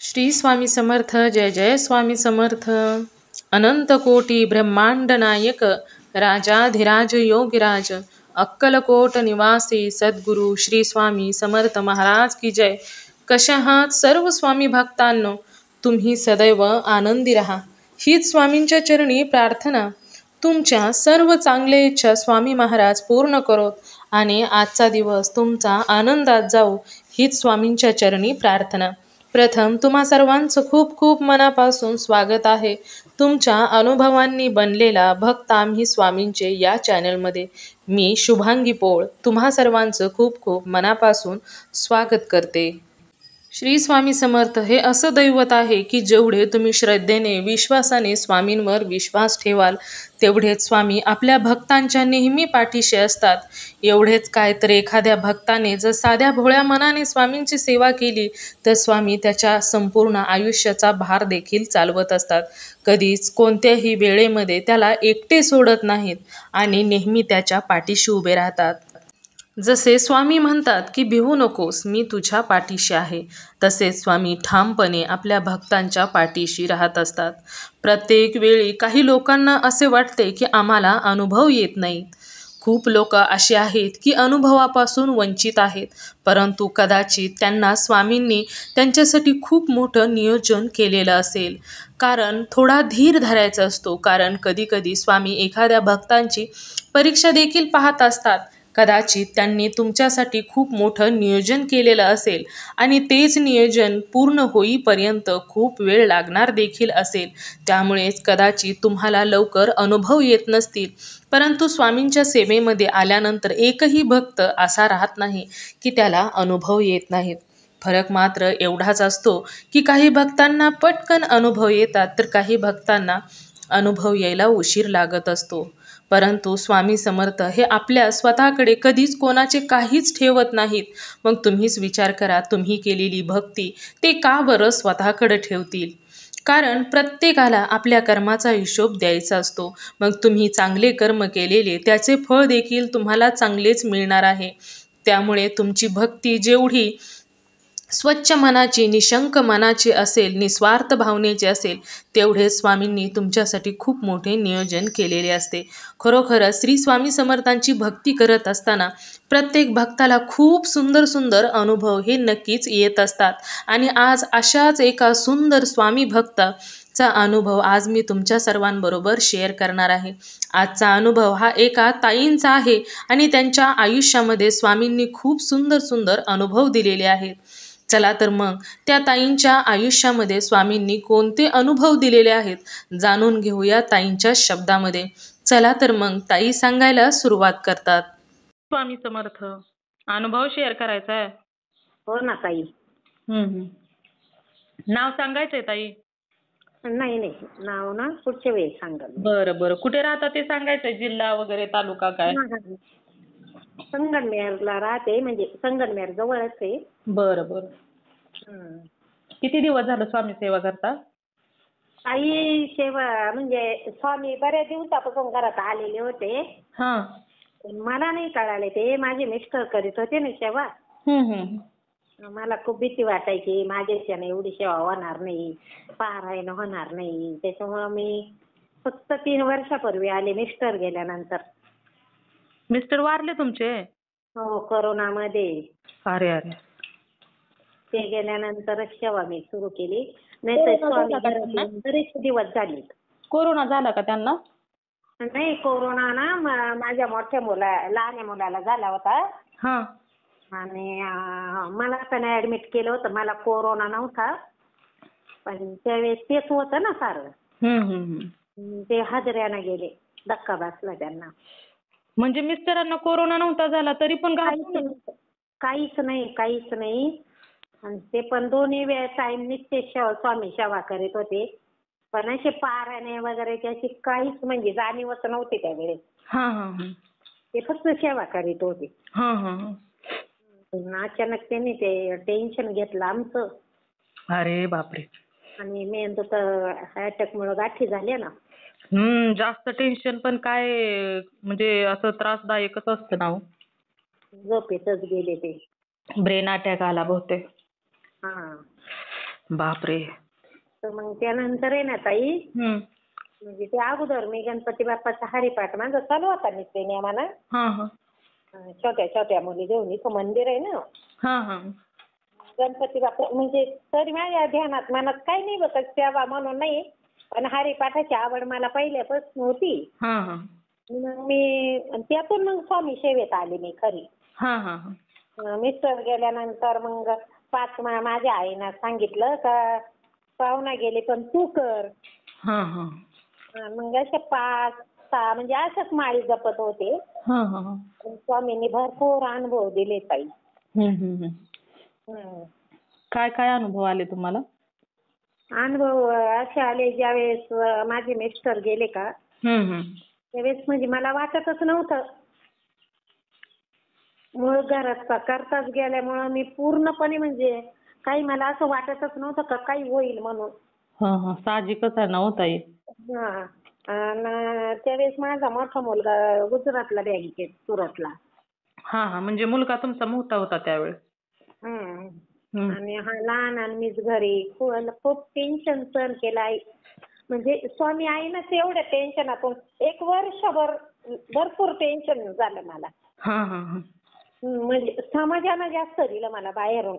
श्री स्वामी समर्थ. जय जय स्वामी समर्थ. अनंत कोटी ब्रह्मांड नायक राजाधिराज योगिराज अक्कलकोट निवासी सद्गुरु श्री स्वामी समर्थ महाराज की जय. कशा आहात सर्व स्वामी भक्तांनो? तुम्ही सदैव आनंदी राहा हीच स्वामींच्या चरणी प्रार्थना. तुमच्या सर्व चांगले इच्छा स्वामी महाराज पूर्ण करोत आणि आजचा दिवस तुमचा आनंदात जाऊ हीच स्वामींच्या चरणी प्रार्थना. प्रथम तुम्हा सर्वांचं खूप खूप मनापासून स्वागत आहे तुमच्या अनुभवांनी बनलेला भक्त आम्ही स्वामींचे या चॅनलमध्ये. मी शुभांगी पोळ तुम्हा सर्वांचं खूप खूप मनापासून स्वागत करते. श्री स्वामी समर्थ हे असं दैवत आहे की जेवढे तुम्ही श्रद्धेने विश्वासाने स्वामींवर विश्वास ठेवाल तेवढेच स्वामी आपल्या भक्तांच्या नेहमी पाठीशी असतात. एवढेच काय तर एखाद्या भक्ताने जर साध्या भोळ्या मनाने स्वामींची सेवा केली तर स्वामी त्याच्या संपूर्ण आयुष्याचा भार देखील चालवत असतात. कधीच कोणत्याही वेळेमध्ये त्याला एकटे सोडत नाहीत आणि नेहमी त्याच्या पाठीशी उभे राहतात. जसे स्वामी म्हणतात की भिवू नकोस, मी तुझ्या पाठीशी आहे, तसेच स्वामी ठामपणे आपल्या भक्तांच्या पाठीशी राहत असतात. प्रत्येक वेळी काही लोकांना असे वाटते की आम्हाला अनुभव येत नाहीत. खूप लोक असे आहेत की अनुभवापासून वंचित आहेत, परंतु कदाचित त्यांना स्वामींनी त्यांच्यासाठी खूप मोठं नियोजन केलेलं असेल. कारण थोडा धीर धरायचा असतो, कारण कधीकधी स्वामी एखाद्या भक्तांची परीक्षा देखील पाहत असतात. कदाचित त्यांनी तुमच्यासाठी खूप मोठं नियोजन केलेलं असेल आणि तेच नियोजन पूर्ण होईपर्यंत खूप वेळ लागणार देखील असेल. त्यामुळेच कदाचित तुम्हाला लवकर अनुभव येत नसतील, परंतु स्वामींच्या सेवेमध्ये आल्यानंतर एकही भक्त असा राहत नाही की त्याला अनुभव येत नाहीत. फरक मात्र एवढाच असतो की काही भक्तांना पटकन अनुभव येतात तर काही भक्तांना अनुभव यायला उशीर लागत असतो. परंतु स्वामी समर्थ हे आपल्या स्वतःकडे कधीच कोणाचे काहीच ठेवत नाहीत. मग तुम्हीच विचार करा, तुम्ही केलेली भक्ती ते का बरं स्वतःकडे ठेवतील? कारण प्रत्येकाला आपल्या कर्माचा हिशोब द्यायचा असतो. मग तुम्ही चांगले कर्म केलेले त्याचे फळ देखील तुम्हाला चांगलेच मिळणार आहे. त्यामुळे तुमची भक्ती जेवढी स्वच्छ मनाची, निशंक मनाची असेल, निस्वार्थ भावनेची असेल, तेवढे स्वामींनी तुमच्यासाठी खूप मोठे नियोजन केलेले असते. खरोखरच श्री स्वामी समर्थांची भक्ती करत असताना प्रत्येक भक्ताला खूप सुंदर सुंदर अनुभव हे नक्कीच येत असतात. आणि आज अशाच एका सुंदर स्वामी भक्ताचा अनुभव आज मी तुमच्या सर्वांबरोबर शेअर करणार आहे. आजचा अनुभव हा एका ताईंचा आहे आणि त्यांच्या आयुष्यामध्ये स्वामींनी खूप सुंदर सुंदर अनुभव दिलेले आहेत. चला तर मग त्या ताईंच्या आयुष्यामध्ये स्वामींनी कोणते अनुभव दिलेले आहेत जाणून घेऊया ताईंच्या शब्दामध्ये. चला तर मग ताई सांगायला सुरुवात करतात. स्वामी समर्थ. अनुभव शेअर करायचा आहे. हो ना ताई. नाव सांगायचंय ताई? नाही नाही, नाव ना पुढच्या वेळी सांगाल. बरं बरं. कुठे राहता ते सांगायचंय, जिल्हा वगैरे, तालुका काय? संगमनेरला राहते, म्हणजे संगमनेर जवळच आहे. बरं बरं. किती दिवस झालं स्वामी सेवा करता? ताई सेवा म्हणजे स्वामी बऱ्याच दिवसापासून घरात आलेले होते. हा. मला नाही कळाले, ते माझे मिस्टर करीत होते ना सेवा. मला खूप भीती वाटायची, माझ्याच्याने एवढी सेवा होणार नाही, पारायण होणार नाही. त्याच्यामुळं मी फक्त 3 वर्षापूर्वी आले, मिस्टर गेल्यानंतर. मिस्टर वारले तुमचे? हो, कोरोनामध्ये. अरे अरे. ते गेल्यानंतरच सेवा मी सुरू केली. नाही तर स्वामी घरात बरेच दिवस झाले. कोरोना झाला का त्यांना? नाही, कोरोना ना माझ्या लहान मुलाला झाला होता. हा. आणि मला पण ऍडमिट केलं होतं. मला कोरोना नव्हता, पण त्यावेळेस तेच होतं ना सारं. ते हादऱ्यानं गेले, धक्का बसला त्यांना. म्हणजे मिस्टरांना कोरोना नव्हता झाला तरी पण काहीच नाही. आणि ते पण दोन्ही वेळ टाइम नित्य स्वामी सेवा करीत होते, पण असे पारायणे वगैरे त्याची काहीच म्हणजे जाणीवच नव्हती त्यावेळेस. ते फक्त सेवा करीत होते. अचानक त्यांनी ते टेन्शन घेतलं आमचं. अरे बापरे. आणि मेंदूत अटॅक मुळे गाठी झाल्या ना. जास्त टेन्शन पण काय म्हणजे असं त्रासदायकच असतं ना. झोपेतच गेले ते. ब्रेन अटॅक आला बहुतेक. बापरे. तर मग त्यानंतर आहे ना ताई, हम्म. म्हणजे ते अगोदर मी गणपती बाप्पाचा हरिपाठ माझा चालू होता नित्य नेमाला. हा हा छोट्या छोट्या मुली घेऊन इथं मंदिर आहे ना, हा हा गणपती बाप्पा म्हणजे तरी माझ्या ध्यानात मनात काही नाही बसत सेवा म्हणून नाही, पण हरिपाठाची आवड मला पहिल्यापासून होती. हा हा मग मी त्यातून मग स्वामी सेवेत आले मी खरी. हा हा मिस्टर गेल्यानंतर मग माझ्या आईनं सांगितलं का पाहुणा गेले पण तू कर. हा हा मग अशा 5-6 म्हणजे अशाच माळी जपत होते. हा हा स्वामींनी भरपूर अनुभव दिले ताई. हम्म. हं. काय काय अनुभव आले तुम्हाला? अनुभव असे आले ज्यावेळेस माझे मिस्टर गेले का हम्म. त्यावेळेस म्हणजे मला वाटतच नव्हतं. मूळ घरात करताच गेल्यामुळं मी पूर्णपणे म्हणजे काही मला असं वाटतच नव्हतं का काही होईल म्हणून. हा हा साहजिकच आहे ना हो ताई. हां. आणि त्यावेळेस माझा मोठा मुलगा गुजरातला बँकेत सुरतला. हा हा म्हणजे मुलगा तुमचा मोठा होता त्यावेळेस. हं. हम्म. आणि हा लहान आणि मीच घरी. खूप टेन्शन सहन केलं आई. म्हणजे स्वामी आईनंच एवढ्या टेन्शनातून 1 वर्षभर भरपूर टेन्शन झालं मला. हा हा हा म्हणजे समाजानं जास्त दिलं मला बाहेरून.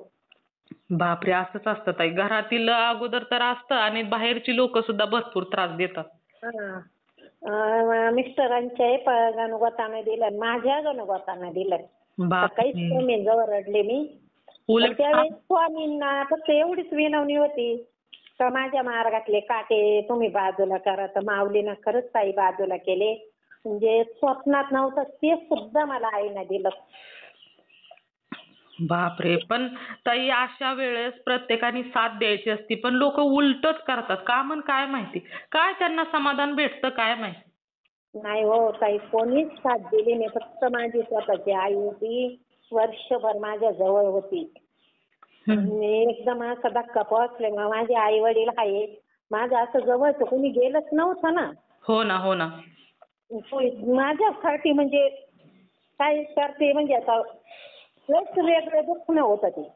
बापरे असंच असतं ताई. घरातील अगोदर तर असतं आणि बाहेरची लोक सुद्धा भरपूर त्रास देतात. हां. मिस्टरांच्या गणगोतानं दिलं आणि माझ्या गणगोतानं दिलं. सकाळीच बापरे. स्वामींजवळ रडले मी. पण उलट त्यावेळेस स्वामींना फक्त एवढीच विनवणी होती का माझ्या मार्गातले काटे तुम्ही बाजूला करा. तर माऊलीनं खरंच ताई बाजूला केले. म्हणजे स्वप्नात नव्हतं ते सुद्धा मला आईनं दिलं. बापरे. पण ताई अशा वेळेस प्रत्येकाने साथ द्यायची असती पण लोक उलटच करतात. का म्हण काय माहिती. काय त्यांना समाधान भेटतं काय माहिती. नाही हो ताई कोणीच साथ दिली नाही. फक्त माझी स्वतःची आई होती. वर्षभर माझ्या जवळ होती. आणि एकदम असा धक्का पोहोचला माझे आई वडील आहे. माझं असं जवळचं कोणी गेलंच नव्हतं ना. हो ना हो ना. माझ्यासाठी म्हणजे काय करते म्हणजे आता लयच वेगळं दुःख नव्हतं ते.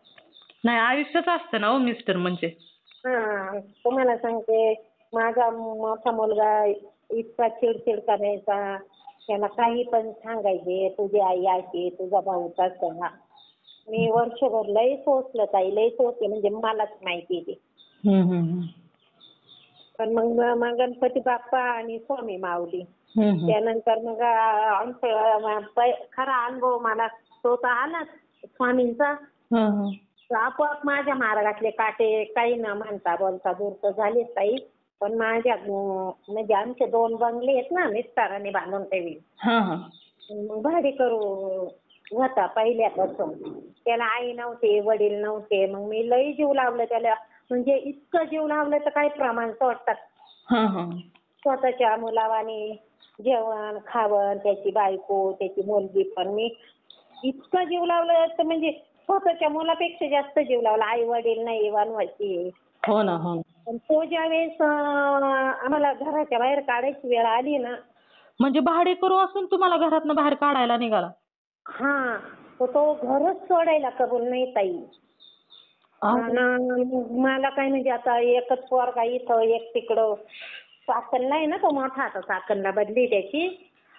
नाही आयुष्यच असतं ना हो मिस्टर म्हणजे. हां. तुम्हाला सांगते माझा मोठा मुलगा इतका चिडचिड करायचा. त्याला काही पण सांगायचे तुझी आई अशी तुझा भाऊ तसा. मी वर्षभर लई सोसलं ताई लई सोसलं म्हणजे मलाच माहिती ते. पण मग गणपती बाप्पा आणि स्वामी माऊली त्यानंतर मग खरा अनुभव मला तो तर आलाच स्वामींचा. तर आपोआप माझ्या मार्गातले काटे काही न म्हणता बोलता दूर तर झालेच ताई. पण माझ्या म्हणजे आमचे 2 बंगले आहेत ना मिस्टरांनी बांधून ठेवले. मग भाडेकरू होता पहिल्यापासून. त्याला आई नव्हते वडील नव्हते. मग मी लई जीव लावलं त्याला. म्हणजे इतकं जीव लावलं तर काही प्रमाण सोडतात. स्वतःच्या मुलावानी जेवण खावण त्याची बायको त्याची मुलगी पण मी इतकं जीव लावलं तर म्हणजे स्वतःच्या मुलापेक्षा जास्त जीव लावला. आई वडील नाही वानवायची. हो ना हो. पण तो ज्यावेळेस आम्हाला घराच्या बाहेर काढायची वेळ आली ना. म्हणजे भाडेकरू असून तुम्हाला घरातनं बाहेर काढायला निघाला. हां. तर तो घरच सोडायला कबूल नाही ताई. मला काय म्हणजे आता एकच पोरगा इथं एक तिकडं. चाकणला आहे ना तो मोठा आता चाकणला बदली त्याची.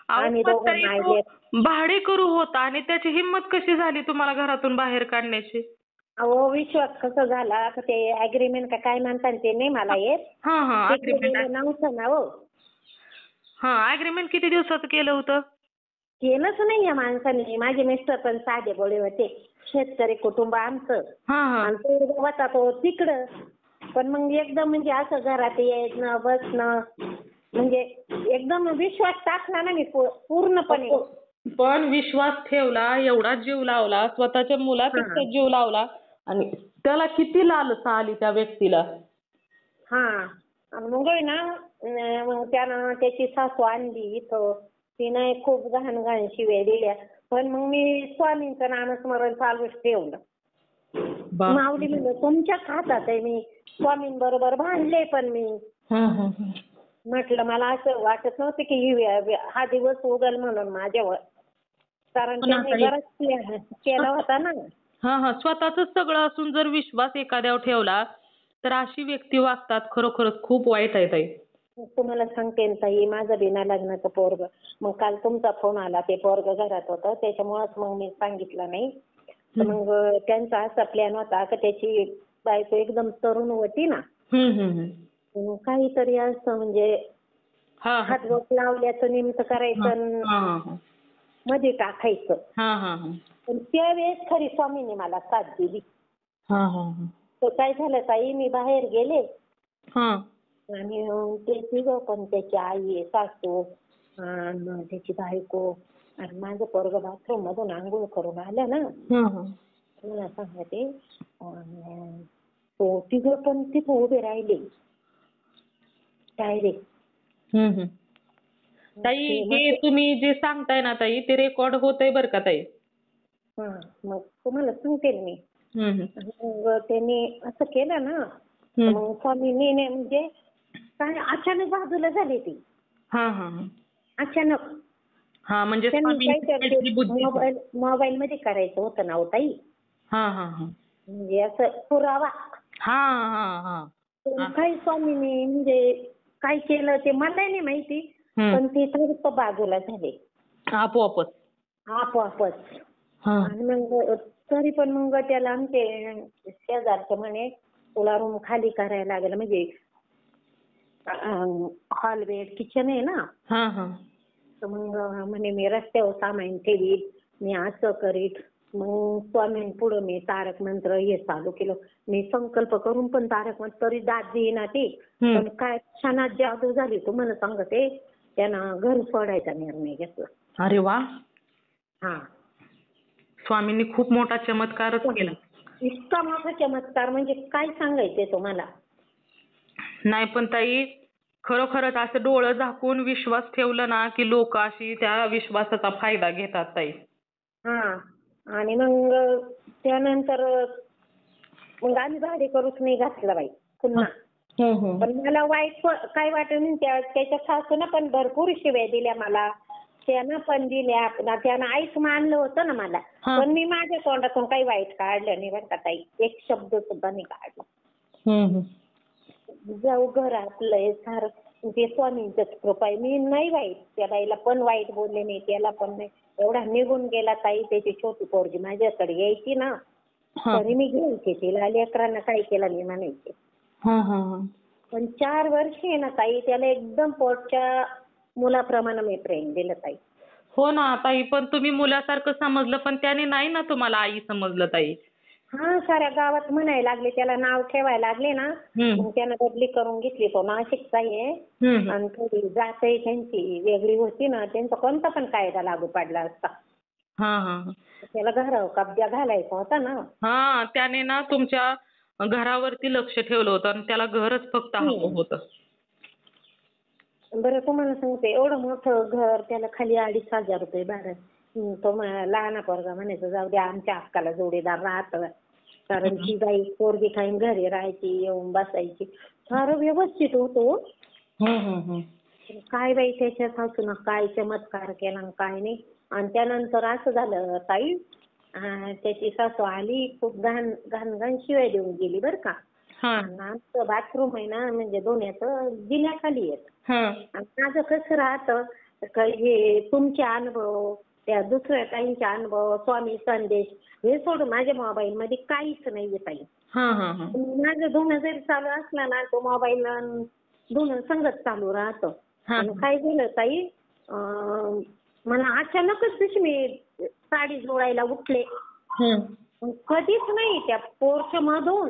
आम्ही दोघं मायलेत. भाडेकरू होता आणि त्याची हिंमत कशी झाली तुम्हाला घरातून बाहेर काढण्याची. अहो विश्वास कसा झाला का ते अग्रीमेंट का काय म्हणतात ते नाही मला येत. ते केलेलं नव्हतं ना हो. अग्रीमेंट किती दिवसाचं केलं होतं. केलंच नाही या माणसाने. माझे मिस्टर पण साधे बोळे होते. शेतकरी कुटुंब आमचं. आणि तो होता तो तिकडं. पण मग एकदम म्हणजे असं घरात येणं बसणं म्हणजे एकदम विश्वास टाकला ना मी पूर्णपणे. पण विश्वास ठेवला एवढा जीव लावला स्वतःच्या मुलापेक्षा जीव लावला आणि त्याला किती लालसा आली त्या व्यक्तीला. आणि मग आहे ना मग त्यानं त्याची सासू आणली इथं. तिने खूप घाण घाण शिव्या दिल्या. पण मग मी स्वामींचं नामस्मरण चालूच ठेवलं. माऊली म्हणलं तुमच्याच हातात आहे. मी स्वामींबरोबर भांडले पण मी. म्हटलं मला असं वाटत नव्हतं की हा दिवस उगल म्हणून माझ्यावर. कारण त्यांनी बराच केला होता ना. स्वतःच सगळं असून जर विश्वास एखाद्यावर ठेवला तर अशी व्यक्ती वागतात, खरोखरच खूप वाईट आहे ताई. तुम्हाला सांगते ना ताई, माझं बिना लग्नाचं पोरग. मग काल तुमचा फोन आला, ते पोरग घरात होतं, त्याच्यामुळेच मग मी सांगितलं नाही. तर मग त्यांचा असा प्लॅन होता की त्याची बायको एकदम तरुण होती ना, मग काहीतरी असं म्हणजे हा हा हातबोट लावल्याचं निमित्त करायचं आणि हा हा मध्ये टाकायचं. हा हा पण त्यावेळेस खरी स्वामींनी मला साथ दिली. हा हा तर काय झालं ताई, मी बाहेर गेले हा आणि ते तिघं पण, त्याची आई, सासू आणि त्याची बायको आणि माझं पोरगं बाथरूम मधून आंघोळ करून आलं ना, मला सांगते तो तिघं पण तिथं उभे राहिले डायरेक्ट. ताई, हे तुम्ही जे सांगताय ना ताई, ते रेकॉर्ड होतंय बरं का ताई. मग तुम्हाला सांगते मी. मग त्यांनी असं केलं ना, मग स्वामींनी म्हणजे काय अचानक बाजूला झाली ती. अचानक हा, म्हणजे त्यांनी काहीतरी बुद्धी. मोबाईल मध्ये करायचं होतं ना हो ताई, म्हणजे असं पुरावा. हा हा हा काही स्वामींनी म्हणजे काय केलं ते मला नाही माहिती, पण ते थोडंसं बाजूला झाले आपोआपच. आपोआपच. आणि मग तरी पण मग त्याला आमचे शेजारचे म्हणे तुला रूम खाली करायला लागेल, म्हणजे हॉल बेड किचन आहे ना. तर मग म्हणे मी रस्त्यावर सामान ठेवील, मी असं करीत. मग स्वामीं पुढं मी तारक मंत्र हे चालू केलं. मी संकल्प करून पण तारक मंत्र तरी दाद देईना ते. पण काय क्षणात जादू झाली तुम्हाला सांगते, त्यानं घर सोडायचा निर्णय घेतला. अरे वा, हा, स्वामींनी खूप मोठा चमत्कारच केला. इतका मोठा चमत्कार म्हणजे काय सांगायचे तुम्हाला. नाही पण ताई, खरोखरच असं डोळं झाकून विश्वास ठेवलं ना की लोक अशी त्या विश्वासाचा फायदा घेतात ताई. आणि मग त्यानंतर मग आम्ही भाडेकरूच नाही घातलं बाई पुन्हा. पण मला वाईट काय वाटत नाही, त्याच्या सासूनं पण भरपूर शिव्या दिल्या मला, त्यानं पण दिल्या. त्यानं आईच मानलं होतं ना मला, पण मी माझ्या तोंडातून काही वाईट काढलं नाही बरं का ताई, एक शब्द सुद्धा नाही काढला. जाऊ घर आपलंय सारं, ते स्वामींचंच कृपा आहे. मी नाही वाईट, त्या बाईला पण वाईट बोलले नाही, त्याला पण नाही. एवढा निघून गेला ताई. त्याची छोटी पोरगी माझ्याकडे यायची ना, तरी मी घ्यायचे तिला, लेकरांना काय केलं मी म्हणायचे. पण 4 वर्ष आहे ना ताई, त्याला एकदम पोटच्या मुलाप्रमाणे मी प्रेम दिलं ताई. हो ना ताई, पण तुम्ही मुलासारखं समजलं, पण त्याने नाही ना तुम्हाला आई समजलं ताई. साऱ्या गावात म्हणायला लागले, त्याला नाव ठेवायला लागले ना, मग त्यानं बदली करून घेतली. तो नाशिकचा आहे आणि थोडी जातही त्यांची वेगळी होती ना, त्यांचा कोणता पण कायदा लागू पडला असता. त्याला घरावर कब्जा घालायचा होता ना. त्याने ना तुमच्या घरावरती लक्ष ठेवलं होतं आणि त्याला घरच फक्त हवं होतं. बरं तुम्हाला सांगते, एवढं मोठं घर, त्याला खाली 2,500 रुपये भाडं. तो लहाना पोरगा म्हणायचा जाऊ द्या, आमच्या हक्काला जोडीदार राहतं. कारण ती बाई पोरगी खाईन घरी राहायची, येऊन बसायची, फार व्यवस्थित होतो. काय बाई त्याच्या सासून काय चमत्कार केला काय नाही. आणि त्यानंतर असं झालं ताई, त्याची सासू आली, खूप घाण घाण घाण शिवाय देऊन गेली बरं का. आमचं बाथरूम आहे ना, म्हणजे दोन्हीचं जिन्याखाली येत. आणि माझं कसं राहतं, हे तुमचे अनुभव, त्या दुसऱ्या काहींचे अनुभव, स्वामी संदेश, हे सोडून माझ्या मोबाईल मध्ये काहीच नाहीये ताई. माझं धुणं जरी चालू असलं ना, तो मोबाईल धुणं संगत चालू राहतं. आणि काय झालं ताई, मला अचानकच दिवशी मी साडी जोडायला उठले, कधीच नाही त्या पोर्च मधून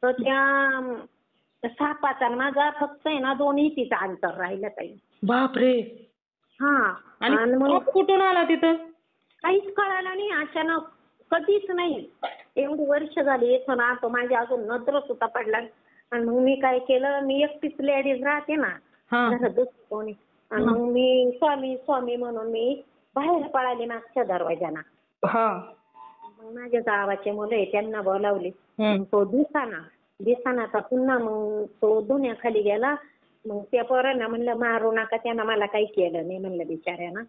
तर त्या सापाचा माझा फक्त आहे ना 2 इंचीचं अंतर राहिलं ताई. बापरे. आणि मग कुठून आला तिथं काहीच कळालं नाही. अचानक कधीच नाही. एवढी वर्ष झाली येतो ना, तो माझ्या अजून नजर सुद्धा पडला. आणि मग मी काय केलं, मी एकटीच लेडीज राहते ना घरात, दुसरं कोणी. आणि मग मी स्वामी स्वामी म्हणून मी बाहेर पळाले मागच्या दरवाजाना. मग माझ्या गावाचे मुलं आहे त्यांना बोलावले. तो दिसाना तर पुन्हा मग तो धुण्याखाली गेला. मग त्या पोरांना म्हणलं मारू नका, त्यानं मला काही केलं नाही म्हणलं बिचाऱ्यानं.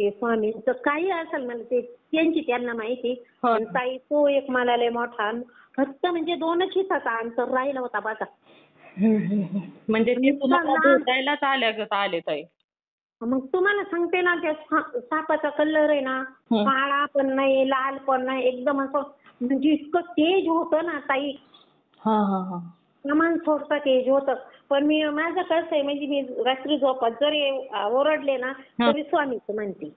ते स्वामींचं काही असेल मला ते त्यांची त्यांना माहिती. हो पण ताई तो एक मला लय मोठा फक्त म्हणजे 2च हिताचा अंतर राहिला होता बघा. म्हणजे ते इतका तुम्हाला लहान. भेटायलाच आले ताई. मग तुम्हाला सांगते ना त्या सापाचा कलर आहे ना, हं. काळा पण नाही लाल पण नाही, एकदम असं म्हणजे इतकं तेज होतं ना ताई. हा हा हा. प्रमाण सोडता तेज होतं. पण मी माझं कसं आहे म्हणजे मी रात्री झोपत जरी ओरडले ना हा तरी स्वामीच म्हणते.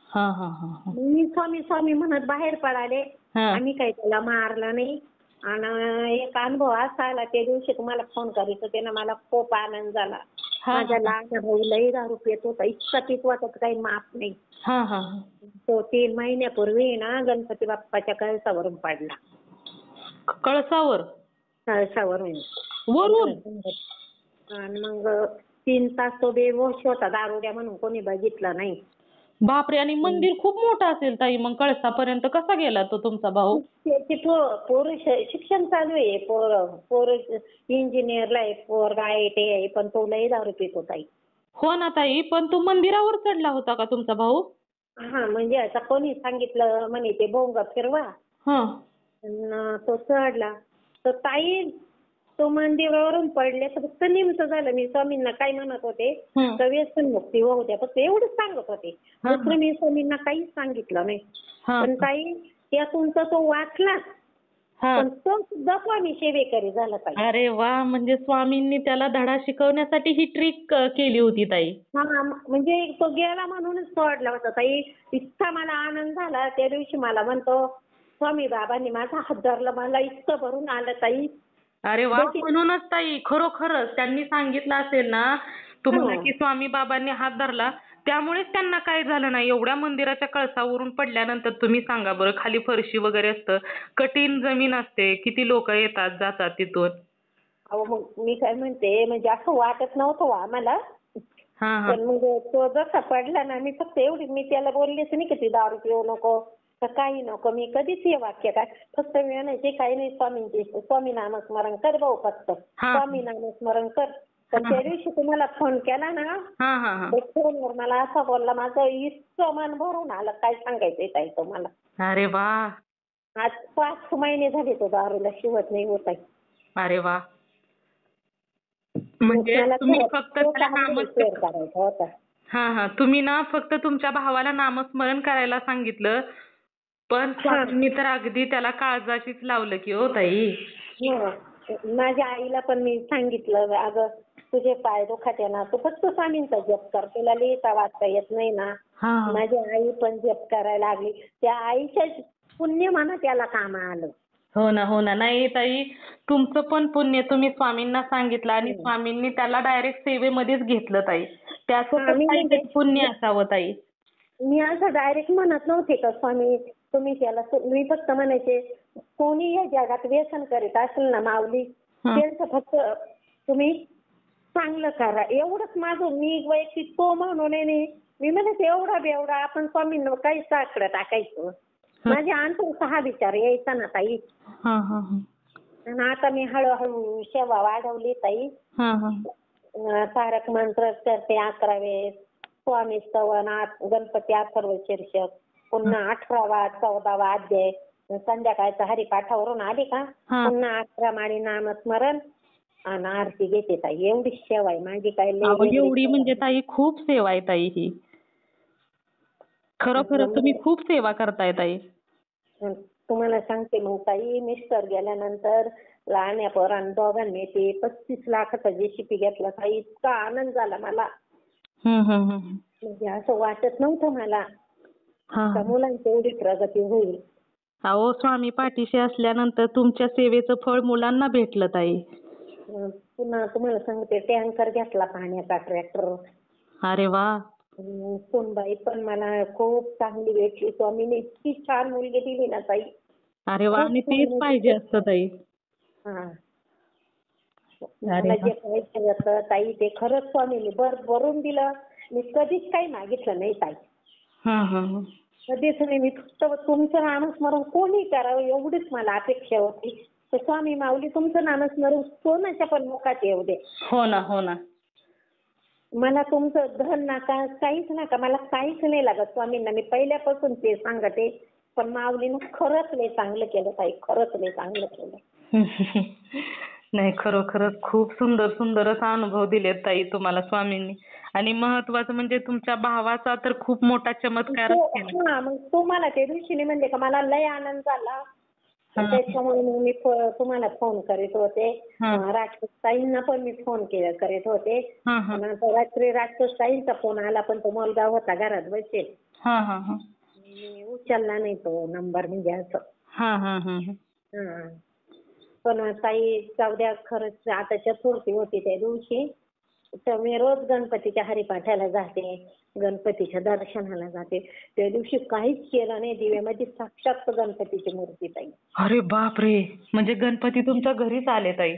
हा हा हा मी स्वामी स्वामी म्हणत बाहेर पडाले. हा. आम्ही काही त्याला मारलं नाही. आणि एक अनुभव असा आला त्या दिवशी तुम्हाला फोन करायचं होते ना, मला खूप आनंद झाला. हा माझ्या लहान भाऊ लई दारू पित होता, इतका पित होता तर काही माप नाही. हा हा. तो 3 महिन्यापूर्वी ना गणपती बाप्पाच्या कळसावरून पडला. कळसावर कळसावरून. वरून. आणि मग 3 तास तो बेहोश होता, दारुड्या म्हणून कोणी बघितलं नाही. बापरे, आणि मंदिर खूप मोठं असेल ताई, मग कळसापर्यंत कसा गेला तो तुमचा भाऊ? त्याचे पोरं शिक्षण चालू आहे. पोरं इंजिनियरला आहे, पोरगा ITI आहे, पण तो लई दारू पित होता. हो ना ताई, पण तो मंदिरावर चढला होता का तुमचा भाऊ? हा म्हणजे आता कोणी सांगितलं म्हणे ते भोंग फिरवा. हा. तो चढला तर ताई तो मंदिरावरून पडले तर फक्त निमचं झालं. मी स्वामींना काय म्हणत होते, हं. तर व्यसनमुक्ती होऊ द्या, फक्त एवढंच सांगत होते. हा, हा. दुसरं मी स्वामींना काहीच सांगितलं नाही. हा पण ताई त्यातून तर तो वाचला, हा. पण तो सुद्धा स्वामी सेवेकरी झाला ताई. अरे वा, म्हणजे स्वामींनी त्याला धडा शिकवण्यासाठी ही ट्रिक केली होती ताई. हा म्हणजे तो गेला म्हणूनच सोडला होता ताई. इतका मला आनंद झाला त्या दिवशी. मला म्हणतो स्वामी बाबांनी माझा हात धरला, मला इतकं भरून आलं ताई. अरे वा, म्हणूनच ताई खरोखरच त्यांनी सांगितलं असेल ना तुम्हाला हो. की स्वामी बाबांनी हात धरला, त्यामुळेच त्यांना काही झालं नाही. एवढ्या मंदिराच्या कळसावरून पडल्यानंतर तुम्ही सांगा बरं, खाली फरशी वगैरे असतं, कठीण जमीन असते, किती लोक येतात जातात तिथून. अहो मग मी काय म्हणते, म्हणजे असं वाटत नव्हतं हो आम्हाला. हा हा. पण मग तो जसा पडला ना, मी फक्त एवढी मी त्याला बोललेच नाही की ती दारू पिऊ नको तर काही नको. मी कधीच हे वाक्य काय, फक्त मी म्हणायचे काही नाही स्वामींचे स्वामी नामस्मरण कर भाऊ, फक्त हा. स्वामी नामस्मरण कर. पण त्या दिवशी तुम्हाला फोन केला ना, हा हा हा. तर फोनवर मला असा बोलला, माझं इतकं मन भरून आलं काय सांगायचंय ताई तुम्हाला. अरे वा. आज 5 महिने झाले तो दारूला शिवत नाही होत आहे. अरे वा, म्हणजे मला तुम्ही खरंच फक्त तो त्याला अनुभव शेअर करायचा होता. हा हा, तुम्ही ना फक्त तुमच्या भावाला नामस्मरण करायला सांगितलं, पण स्वामींनी तर अगदी त्याला काळजाशीच लावलं की हो ताई. हो. माझ्या आईला पण मी सांगितलं, अगं तुझे पाय दुखत आहे ना, तू फक्त स्वामींचा जप कर, तुला लिहिता वाचता येत नाही ना. हा हा. माझी आई पण जप करायला लागली. त्या आईच्या पुण्य म्हणा त्याला काम आलं. हो ना हो ना. नाही ताई, तुमचं पण पुण्य, तुम्ही स्वामींना सांगितलं आणि स्वामींनी त्याला डायरेक्ट सेवेमध्येच घेतलं ताई. त्याचं हा, पण मी काहीतरी म्हणजे पुण्य असावं ताई. मी असं डायरेक्ट म्हणत नव्हते का स्वामी तुम्ही त्याला, मी फक्त म्हणायचे कोणी या जगात व्यसन करीत असेल ना माऊली, त्यांचं फक्त तुम्ही चांगलं करा, एवढंच माझं. मी वैयक्तिक तो म्हणून नाही, मी म्हणते एवढा बेवढा आपण स्वामींना काही साकडं टाकायचं. माझ्या अंतून हा विचार यायचा ना ताई. हा हा हा. आणि आता मी हळूहळू सेवा वाढवली ताई. हा हा. तारक मंत्र करते 11 वेळेस, स्वामी स्तवनात, गणपती अथर्व शीर्षक, पुन्हा 18वा 14वा अध्याय, संध्याकाळचा हरिपाठावरून आली का पुन्हा 11 माळी नामस्मरण आणि आरती घेते ताई. एवढी सेवा आहे माझी. काय एवढी म्हणजे ताई खूप सेवा आहे ताई ही. खरोखर तुम्ही खूप सेवा करताय ताई. तुम्हाला सांगते मग ताई, मिस्टर गेल्यानंतर लहान्या पोरांना दोघांनी ते 35 लाखाचा JCB घेतला ताई. इतका आनंद झाला मला, म्हणजे असं वाटत नव्हतं मला का मुलांची एवढी प्रगती होईल. अहो, स्वामी पाठीशी असल्यानंतर तुमच्या सेवेचं फळ मुलांना भेटलं ताई. पुन्हा तुम्हाला सांगते टँकर घेतला पाण्याचा, ट्रॅक्टर. अरे वा. सोनबाई पण मला खूप चांगली भेटली. स्वामीने इतकी छान मुलगी दिली ना ताई. अरे वा, आणि तेच पाहिजे असतं ताई. हा, मला जे पाहिजे होतं ताई ते खरंच स्वामीने भरून दिलं. मी कधीच काही मागितलं नाही ताई. कधीच नाही. मी फक्त तुमचं नामस्मरण कोणी करावं एवढीच मला अपेक्षा होती. तर स्वामी माऊली तुमचं नामस्मरण कोणाच्या पण मुखात येऊ दे. हो ना हो ना. मला तुमचं धन नका, काहीच नका, मला काहीच नाही लागत स्वामींना. मी पहिल्यापासून ते सांगते. पण माऊलीनं खरंच लय चांगलं केलं ताई, खरंच लय चांगलं केलं. नाही, खरोखरच खूप सुंदर सुंदरच अनुभव दिलेत ताई तुम्हाला स्वामींनी. आणि महत्वाचं म्हणजे तुमच्या भावाचा तर खूप मोठा चमत्कारच केला. हा, मग तुम्हाला त्या दिवशी म्हणले का मला लय आनंद झाला. त्याच्यामुळे मग मी तुम्हाला फोन करीत होते. राजपूताईंना पण मी फोन करीत होते. रात्री राजपूताईंचा फोन आला, पण तो मुलगा होता घरात बसेल. मी उचलला नाही तो नंबर, म्हणजे असं. पण ताई जाऊ द्या, खरंच आता चतुर्थी होती त्या दिवशी, तर मी रोज गणपतीच्या हरिपाठाला जाते, गणपतीच्या दर्शनाला जाते. त्या दिवशी काहीच केलं नाही, दिव्यामध्ये साक्षात गणपतीची मूर्ती ताई. अरे बापरे, म्हणजे गणपती तुमच्या घरीच आले ताई?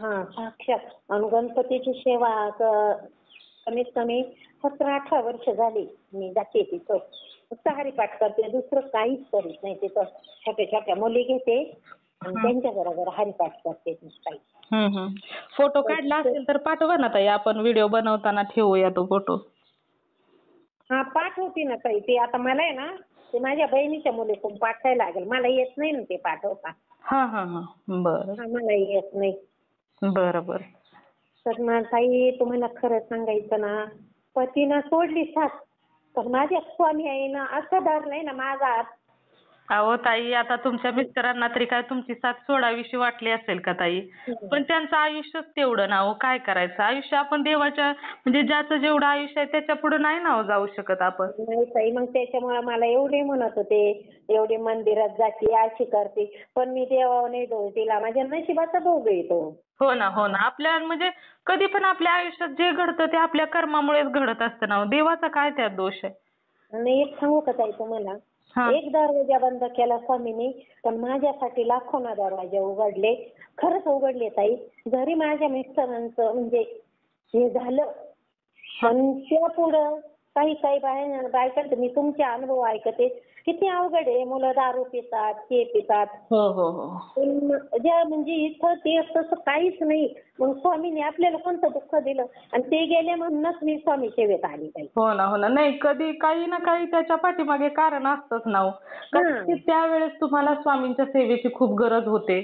हा, साक्षात. आणि गणपतीची सेवा कमीत कमी 17-18 वर्ष झाली मी जाते तिथं. फक्त हरिपाठ करते, दुसरं काहीच करीत नाही तिथं. छोट्या छोट्या मुली घेते आणि त्यांच्या बरोबर हरिपाठ करते ताई. फोटो काढला असेल तर पाठवा ना ताई, आपण व्हिडिओ बनवताना ठेवूया तो फोटो. हा, पाठवते ना ताई. ते आता मला आहे ना, ते माझ्या बहिणीच्या मुलीकडून पाठवायला लागेल, मला येत नाही ना ते पाठवता. बरं. मला येत नाही. बरं. तर मग ताई तुम्हाला खरं सांगायचं ना, पतीनं सोडली साथ, तर माझ्या स्वामी आईनं असं धरलंय ना माझा हात. अहो ताई, आता तुमच्या मिस्टरांना तरी काय तुमची साथ सोडावीशी वाटली असेल का ताई? पण त्यांचं आयुष्यच तेवढं ना हो, काय करायचं? आयुष्य आपण देवाच्या, म्हणजे ज्याचं जेवढं आयुष्य आहे त्याच्या पुढे नाही ना जाऊ शकत आपण. नाही ताई, मग त्याच्यामुळे मला एवढे म्हणत होते, एवढे मंदिरात जाते, अशी करते, पण मी देवावर नाही दोष दिला, माझ्या नशिबाचा भोग येतो. हो ना. आपल्या म्हणजे कधी पण आपल्या आयुष्यात जे घडतं ते आपल्या कर्मामुळेच घडत असतं ना. देवाचा काय त्यात दोष आहे? आणि एक सांगू का ताई तुम्हाला, एक दरवाजा बंद केला स्वामींनी, पण माझ्यासाठी लाखोना दरवाजे उघडले. खरंच उघडले ताई. जरी माझ्या मिस्टरांचं म्हणजे हे झालं, पण त्या पुढं काही बायकांचं मी तुमचे अनुभव ऐकते, किती अवघड आहे. मुलं दारू पितात, हे पितात. म्हणजे इथं ते तसं काहीच नाही. मग स्वामींनी आपल्याला कोणतं दुःख दिलं, आणि ते गेले म्हणूनच मी स्वामी सेवेत आली ताई. हो ना. नाही, कधी काही ना काही त्याच्या पाठीमागे कारण असतंच ना हो. त्यावेळेस तुम्हाला स्वामींच्या सेवेची खूप गरज होते,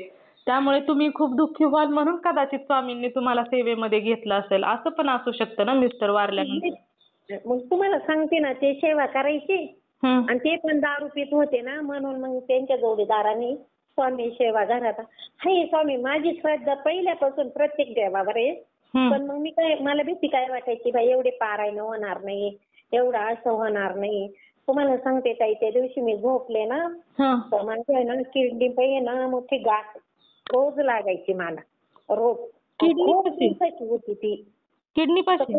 त्यामुळे तुम्ही खूप दुःखी व्हाल म्हणून कदाचित स्वामींनी तुम्हाला सेवेमध्ये घेतलं असेल, असं पण असू शकतं ना मिस्टर वारल्यानंतर. मग तुम्हाला सांगते ना, ते सेवा करायची आणि ते पण दारू पित होते ना, म्हणून मग त्यांच्या जोडीदारांनी स्वामी सेवा घरात. हाय स्वामी, माझी श्रद्धा पहिल्यापासून प्रत्येक देवावर आहे. पण मग मला भीती काय वाटायची, बाई एवढे पारायण होणार नाही, एवढं असं होणार नाही. तुम्हाला सांगते ताई, त्या दिवशी मी झोपले ना, तर माझ्या ना किडनी पाहिजे ना मोठी गाठ रोज लागायची मला, रोज. खूप दिवसाची होती ती किडनी पाशी.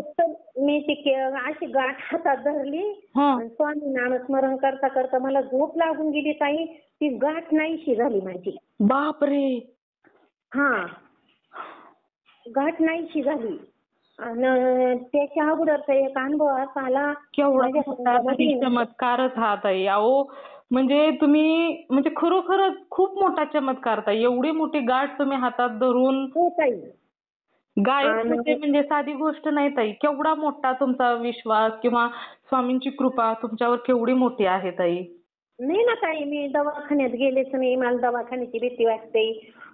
मी ती अशी गाठ हातात धरली आणि स्वामी नामस्मरण करता करता मला झोप लागून गेली ताई, ती गाठ नाहीशी झाली माझी. बापरे. गाठ नाहीशी झाली. आणि त्याच्या अगोदरचा एक अनुभव असा आला, चमत्कारच हा ताई. अहो, म्हणजे तुम्ही म्हणजे खरोखरच खूप मोठा चमत्कार ताई. एवढी मोठी गाठ तुम्ही हातात धरून गायब होते म्हणजे साधी गोष्ट नाही ताई. केवढा मोठा तुमचा विश्वास किंवा स्वामींची कृपा तुमच्यावर केवढी मोठी आहे ताई. नाही ना ताई, मी दवाखान्यात गेलेच नाही, मला दवाखान्याची भीती वाटते.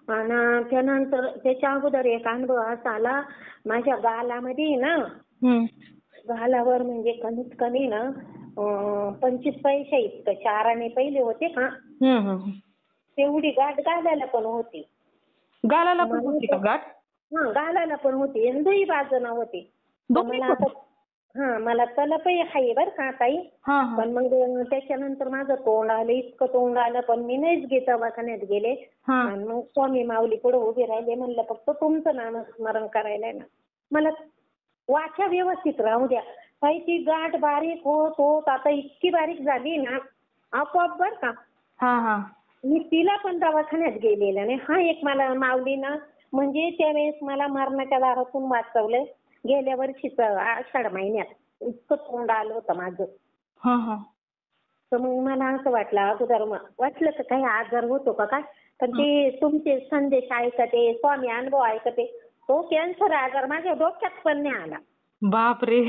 आणि त्यानंतर त्याच्या अगोदर एक अनुभव असा आला, माझ्या गालामध्ये ना, गालावर म्हणजे कमीत कमी ना 25 पैसे इतकं 4 आणे पहिले होते का, तेवढी गाठ गालाला पण होती. गालाला पण होती का गाठ? गालाला पण होती, दोन्ही बाजूला होती. मला तलपही आहे बरं का ताई. पण मग त्याच्यानंतर माझं तोंड आलं, इतकं तोंड आलं, पण मी नाहीच दवाखान्यात गेले. आणि मग स्वामी माऊली पुढे उभे राहिले, म्हणलं फक्त तुमचं नामस्मरण करायला ना, मला वाचा व्यवस्थित राहू द्या. ताई ती गाठ बारीक होत आता इतकी बारीक झाली ना आपोआप बरं का. मी तिला पण दवाखान्यात गेलेला नाही. हा एक मला माऊली ना, म्हणजे त्यावेळेस मला मरणाच्या दारातून वाचवलंय. गेल्या वर्षीच आषाढ महिन्यात इतकं तोंड आलं होतं माझं. तर मग मला असं वाटलं अगोदर, वाटलं तर काही आजार होतो का काय, पण ते तुमचे संदेश ऐकते, स्वामी अनुभव ऐकते, तो कॅन्सर आजार माझ्या डोक्यात पण नाही आला. बापरे.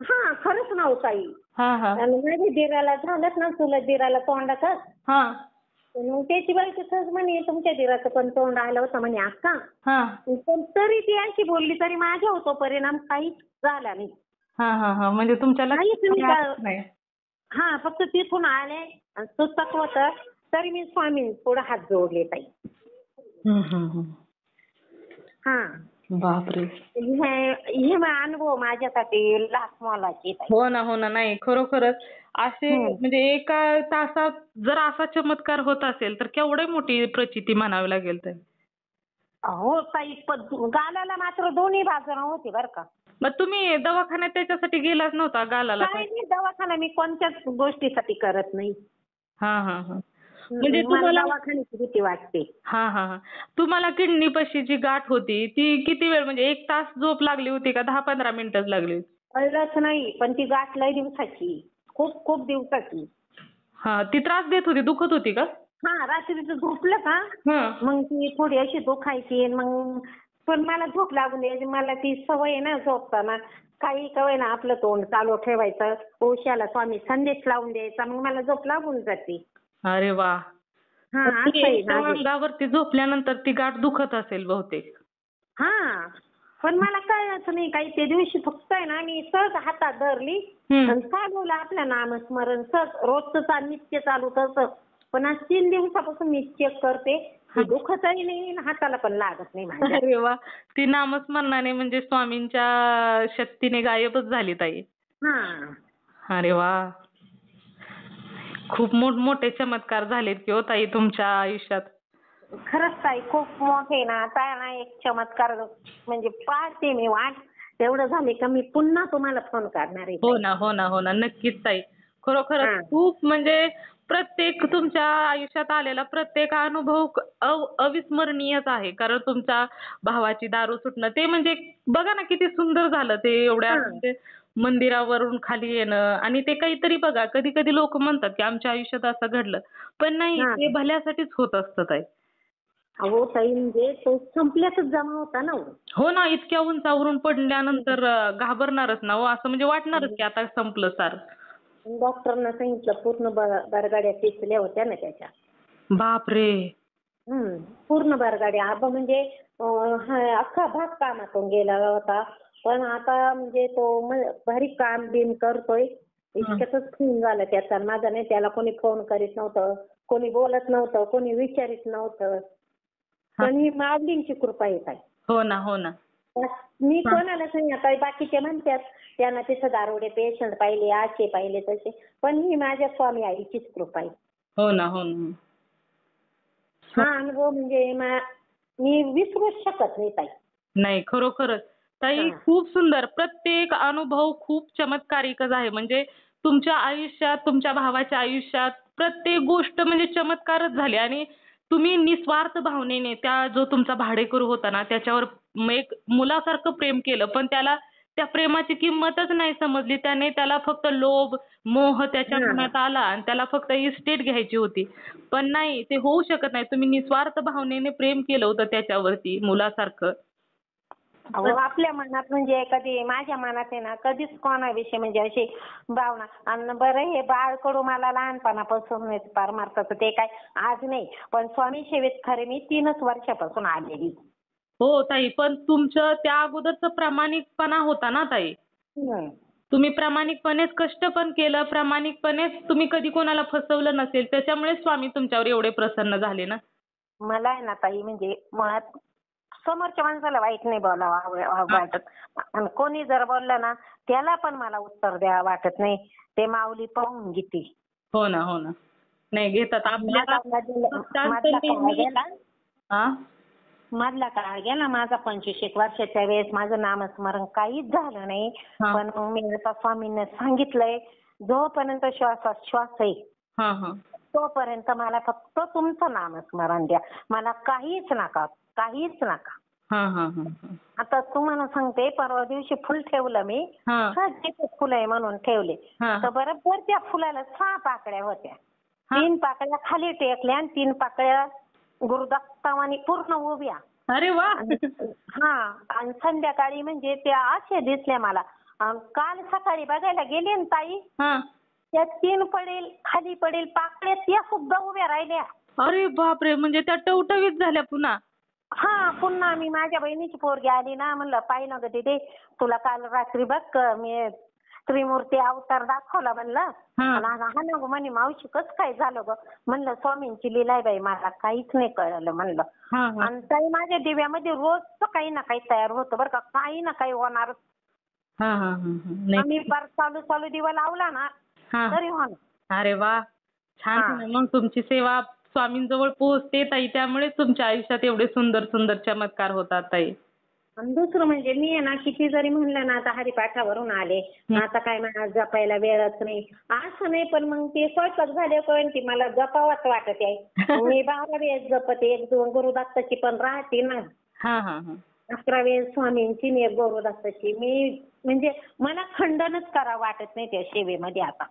हा खरंच नाव ताई. हा हा आणि माझ्या दिराला झालंच ना चुलत दिराला तोंडाचं. हा मग त्याची बायको सहज म्हणे तुमच्या दिराचं पण तोंड आलं होतं म्हणे अक्का. हा पण तरी ती अशी बोलली तरी माझ्या होतो परिणाम काहीच झाला नाही. हा हा हा म्हणजे तुमच्या काहीच नाही लक्षात का. आलंच नाही. हा फक्त तिथून आले आणि सुचत होतं तरी मी स्वामी पुढे हात जोडले ताई. हम्म. हा बापरे. हे अनुभव माझ्यासाठी लाख मोलाचे ताई. हो ना नाही खरोखरच असे म्हणजे एका तासात जर असा चमत्कार होत असेल तर केवढी मोठी प्रचिती म्हणावी लागेल तर. हो ताई पण गालाला मात्र दोन्ही बाजूने होते बरं का. मग तुम्ही दवाखान्यात त्याच्यासाठी गेलाच नव्हता गालाला काय काय? नाही दवाखाना मी कोणत्याच गोष्टीसाठी करत नाही. हा हा हा म्हणजे मला तुम्हाला दवाखान्याची भीती वाटते. हा तुम्हाला किडनी पाशी जी गाठ होती ती किती वेळ म्हणजे 1 तास झोप लागली होती का 10-15 मिनिटच लागली होती? कळलंच नाही पण ती गाठ लय दिवसाची. खूप खूप दिवसाची. हा ती त्रास देत होती दुखत होती का? हा रात्रीचं झोपलं का हं. मग ती थोडी अशी दुखायची मग पण मला झोप लागून द्यायची. मला ती सवय आहे ना झोपताना काही कवय ना आपलं तोंड चालू ठेवायचं. उशाला स्वामी संदेश लावून द्यायचा मग मला झोप लागून जाते. अरे वा. हा मग असं आहे ती त्या माझं. अंगावरती झोपल्यानंतर ती गाठ दुखत असेल बहुतेक. हा पण मला कळलंच नाही काही. त्या दिवशी फक्त आहे ना मी सहज हातात धरली हम्म. आणि चालवलं आपलं नामस्मरण सहज रोजचं नित्य चालू तसं. पण आज 3 दिवसापासून मी चेक करते की दुखतही नाही आणि हाताला पण लागत नाही माझ्या. अरे वा. ती नामस्मरणाने म्हणजे स्वामींच्या शक्तीने गायबच झाली ताई. हा अरे वा. खूप मोठमोठे चमत्कार झालेत की हो ताई तुमच्या आयुष्यात. खरंच ताई खूप मोठे ना. आता ना एक चमत्कार म्हणजे पाहते मी वाट तेवढं झाले का मी पुन्हा तुम्हाला फोन करणार आहे ताई. हो ना नक्कीच ताई. खरोखरच हा. खूप म्हणजे प्रत्येक तुमच्या आयुष्यात आलेला प्रत्येक अनुभव अविस्मरणीयच आहे. कारण तुमच्या भावाची दारू सुटणं ते म्हणजे बघा ना किती सुंदर झालं ते एवढ्या हा. म्हणजे मंदिरावरून खाली येणं आणि ते काहीतरी बघा कधी लोक म्हणतात की आमच्या आयुष्यात असं घडलं. पण नाही हा. ते भल्यासाठीच होत असतं ताई. अहो ताई म्हणजे तो संपल्यातच जमा होता ना हो. हो ना इतक्या उंचावरून पडल्यानंतर घाबरणारच ना हो असं म्हणजे वाटणारच की आता संपलं सार. डॉक्टरना सांगितलं पूर्ण बरगाड्या टेचल्या होत्या ना त्याच्या. बापरे. पूर्ण बरगाड्या. आबा म्हणजे अख्खा भाग कामातून गेला होता. पण आता म्हणजे तो भारी काम बिम करतोय. इतक्यातच खून झाला त्याचा. माझा नाही त्याला कोणी फोन करीत नव्हतं. कोणी बोलत नव्हतं. कोणी विचारित नव्हतं. पण ही माऊलींची कृपा येत आहे. हो ना. मी कोणाला सांगितलं आता बाकीचे म्हणतात त्यांना तिथं दारुडे पेशंट पाहिले असे पाहिले तसे. पण ही माझ्या स्वामी आईचीच कृपा आहे. हो ना. हा अनुभव म्हणजे मी विसरूच शकत नाही ताई. नाही खरोखरच. ताई खूप सुंदर. प्रत्येक अनुभव खूप चमत्कारिकच आहे. म्हणजे तुमच्या आयुष्यात, तुमच्या भावाच्या आयुष्यात प्रत्येक गोष्ट म्हणजे चमत्कारच झाली आणि तुम्ही निस्वार्थ भावनेने त्या जो तुमचा भाडेकरू होता ना त्याच्यावर एक मुलासारखं प्रेम केलं. पण त्याला त्या प्रेमाची किंमतच नाही समजली. त्याला फक्त लोभ, मोह त्याच्या मनात आला आणि त्याला फक्त इस्टेट घ्यायची होती. पण नाही ते होऊ शकत नाही. तुम्ही निस्वार्थ भावनेने प्रेम केलं होतं त्याच्यावरती मुलासारखं. अहो आपल्या मनात म्हणजे कधी माझ्या मनात आहे ना कधीच कोणाविषयी म्हणजे अशी भावना. आणि बरं हे बाळकडू मला लहानपणापासून पार मारतात ते काय आज नाही. पण स्वामी सेवेत खरे मी 3च वर्षापासून आलेली. हो ताई. पण तुमचं त्या अगोदरचा प्रामाणिकपणा होता ना ताई. तुम्ही प्रामाणिकपणेच कष्ट पण केलं. प्रामाणिकपणेच तुम्ही कधी कोणाला फसवलं नसेल. त्याच्यामुळे स्वामी तुमच्यावर एवढे प्रसन्न झाले ना. मला आहे ना ताई म्हणजे मुळात समोरच्या माणसाला वाईट नाही बोलावं वाटत. आणि कोणी जर बोललं ना त्याला पण मला उत्तर द्यावं वाटत नाही. ते माऊली पाहून घेते. हो ना. नाही घेतात आपल्याला मधला काळ गेला माझा 25 वर्षाच्या वेळेस माझं नामस्मरण काहीच झालं नाही. पण मी आता स्वामींना सांगितलंय जोपर्यंत श्वासात श्वास आहे तोपर्यंत मला फक्त तुमचं नामस्मरण द्या. मला काहीच नका. आता तुम्हाला सांगते परवा दिवशी फुल ठेवलं मी. फुल आहे म्हणून ठेवले. तर बरोबर त्या फुलाला 6 पाकळ्या होत्या. 3 पाकळ्या खाली टेकल्या आणि 3 पाकळ्या गुरुदत्तावानी पूर्ण उभ्या. अरे वा. हा, आणि संध्याकाळी म्हणजे ते असे दिसले मला. काल सकाळी बघायला गेले ना ताई, हा. त्या 3 पडेल खाली पडेल पाकळ्या त्या सुद्धा उभ्या राहिल्या. अरे बापरे, म्हणजे त्या टवटवीत झाल्या पुन्हा. हा, पुन्हा मी माझ्या बहिणीची पोरगी आली ना, म्हणलं पाय ना ग दीदी, तुला काल रात्री बघ मी त्रिमूर्ती अवतार दाखवला म्हणलं. हा. आणि हा ना गं म्हणे मावशी कसं काय झालं ग, म्हणलं स्वामींची लीला आहे बाई, मला काहीच नाही कळलं म्हणलं. हा, हा. आणि ताई माझ्या दिव्यामध्ये रोजचं काही ना काही तयार होतं बरं का, काही ना काही होणार. हा, हा, हा, हा. नाही. आम्ही फार चालू चालू दिवा लावला ना हा. तरी होणार. अरे वा, छान हा. आहे ना. मग तुमची सेवा स्वामींजवळ पोहोचते ताई, त्यामुळे तुमच्या आयुष्यात एवढे सुंदर सुंदर चमत्कार होतात ताई. आणि दुसरं म्हणजे मी आहे ना, किती जरी म्हणलं ना, आता हरिपाठावरून आले, आता काय मला जपायला वेळच नाही असं नाही, पण मग ते स्वयंपाक झाले कळण की मला जपावंच वाटत आहे. मी 12 वेळेस जपते, 1-2 गुरुदत्ताची पण राहते ना, हा, हा, हा. 11 वेळेस स्वामींची आणि 1 गुरुदत्ताची. मी म्हणजे मला खंडनच करावं वाटत नाही त्या सेवेमध्ये आता.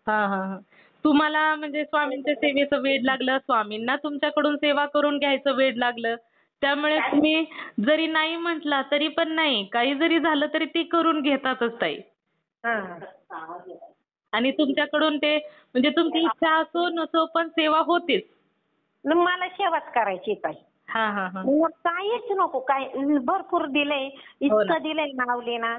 हा, हा, हा. तुम्हाला म्हणजे स्वामींच्या सेवेचं वेड लागलं, स्वामींना तुमच्याकडून सेवा करून घ्यायचं वेड लागलं, त्यामुळे तुम्ही जरी नाही म्हटला तरी पण नाही, काही जरी झालं तरी ते करून घेतातच ताई. हा. आणि तुमच्याकडून ते म्हणजे तुमची इच्छा असो नसो पण सेवा होतेच. मग मला सेवाच करायची ताई. हा, हा, हा. मग काहीच नको, काय भरपूर दिलंय, हो ना. इतकं दिलंय माऊली ना.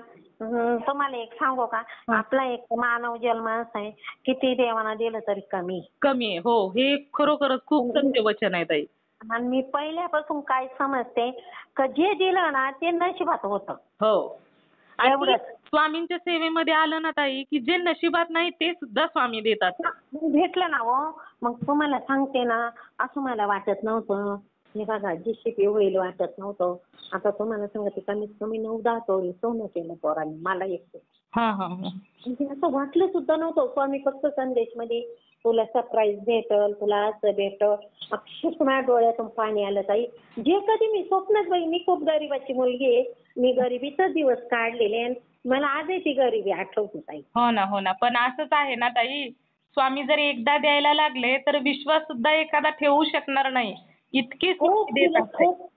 तुम्हाला एक सांगू का, आपला एक मानव जन्म असा आहे, किती देवाना दिलं तरी कमी. कमी आहे. हो, हे खरोखरच खूप सत्य वचन आहे ताई. आणि मी पहिल्यापासून काय समजते, का जे दिलं ना ते नशिबात होतं. हो. आणि एवढंच. स्वामींच्या सेवेमध्ये आलं ना ताई, की जे नशिबात नाही ते सुद्धा स्वामी देतात. मग भेटलं ना हो. मग तुम्हाला सांगते ना, असं मला वाटत नव्हतं. मी बघा जीसीपी होईल वाटत नव्हतं. आता तुम्हाला सांगते, कमीत कमी 9-10 तोळे सोनं केलं पोरांनी मला एकटं. हा, हा, हा. म्हणजे असं वाटलं सुद्धा नव्हतं. स्वामी फक्त संदेशमध्ये तुला सरप्राईज भेटल, तुला असं भेटल. अक्षरशः माझ्या डोळ्यातून पाणी आलं ताई. जे कधी मी स्वप्नात बाई, मी खूप गरिबाची मुलगी आहे. मी गरिबीतच दिवस काढलेले आणि मला आजही ती गरिबी आठवते ताई. हो ना, हो ना. पण असंच आहे ना ताई, स्वामी जर एकदा द्यायला लागले तर विश्वास सुद्धा एखादा ठेवू शकणार नाही. इतकी खूप सुट्टी देतात दिलं, ताई. खूप.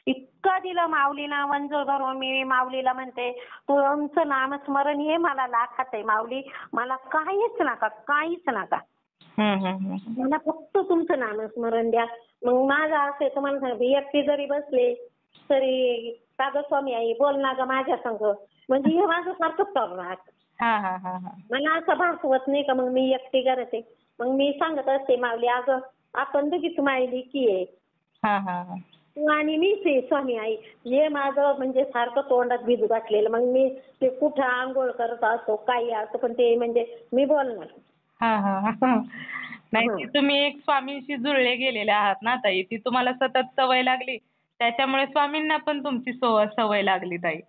इतकं दिलं माऊलीला. वंजळ धरून मी माऊलीला म्हणते, तुमचं नामस्मरण हे मला लाखात आहे माऊली. मला काहीच नका, काहीच नका. हं, हं, हं. मला फक्त तुमचं नामस्मरण द्या. मग माझं असं आहे, तुम्हाला सांगते, एकटी जरी बसले तरी का गं स्वामी आई बोल ना गं माझ्या संग. म्हणजे हे माझं सारखंच चालू राहतं. हा, हा, हा, हा. मला असं भासवत नाही का मग मी एकटी करत आहे. मग मी सांगत असते माऊली, अगं आपण दोघीच मायली की आहे. हा, हा, हा. तू आणि मीच आहे स्वामी आई. हे माझं म्हणजे सारखं तोंडात भिजू घातलेलं. मग मी ते कुठं आंघोळ करत असो काही असो, पण ते म्हणजे मी बोलणार. हा, हा, हा. नाही, हं. ती तुम्ही एक स्वामींशी जुळले गेलेले आहात ना ताई. ती तुम्हाला सतत सवय लागली. त्याच्यामुळे स्वामींना पण तुमची सवय लागली ताई.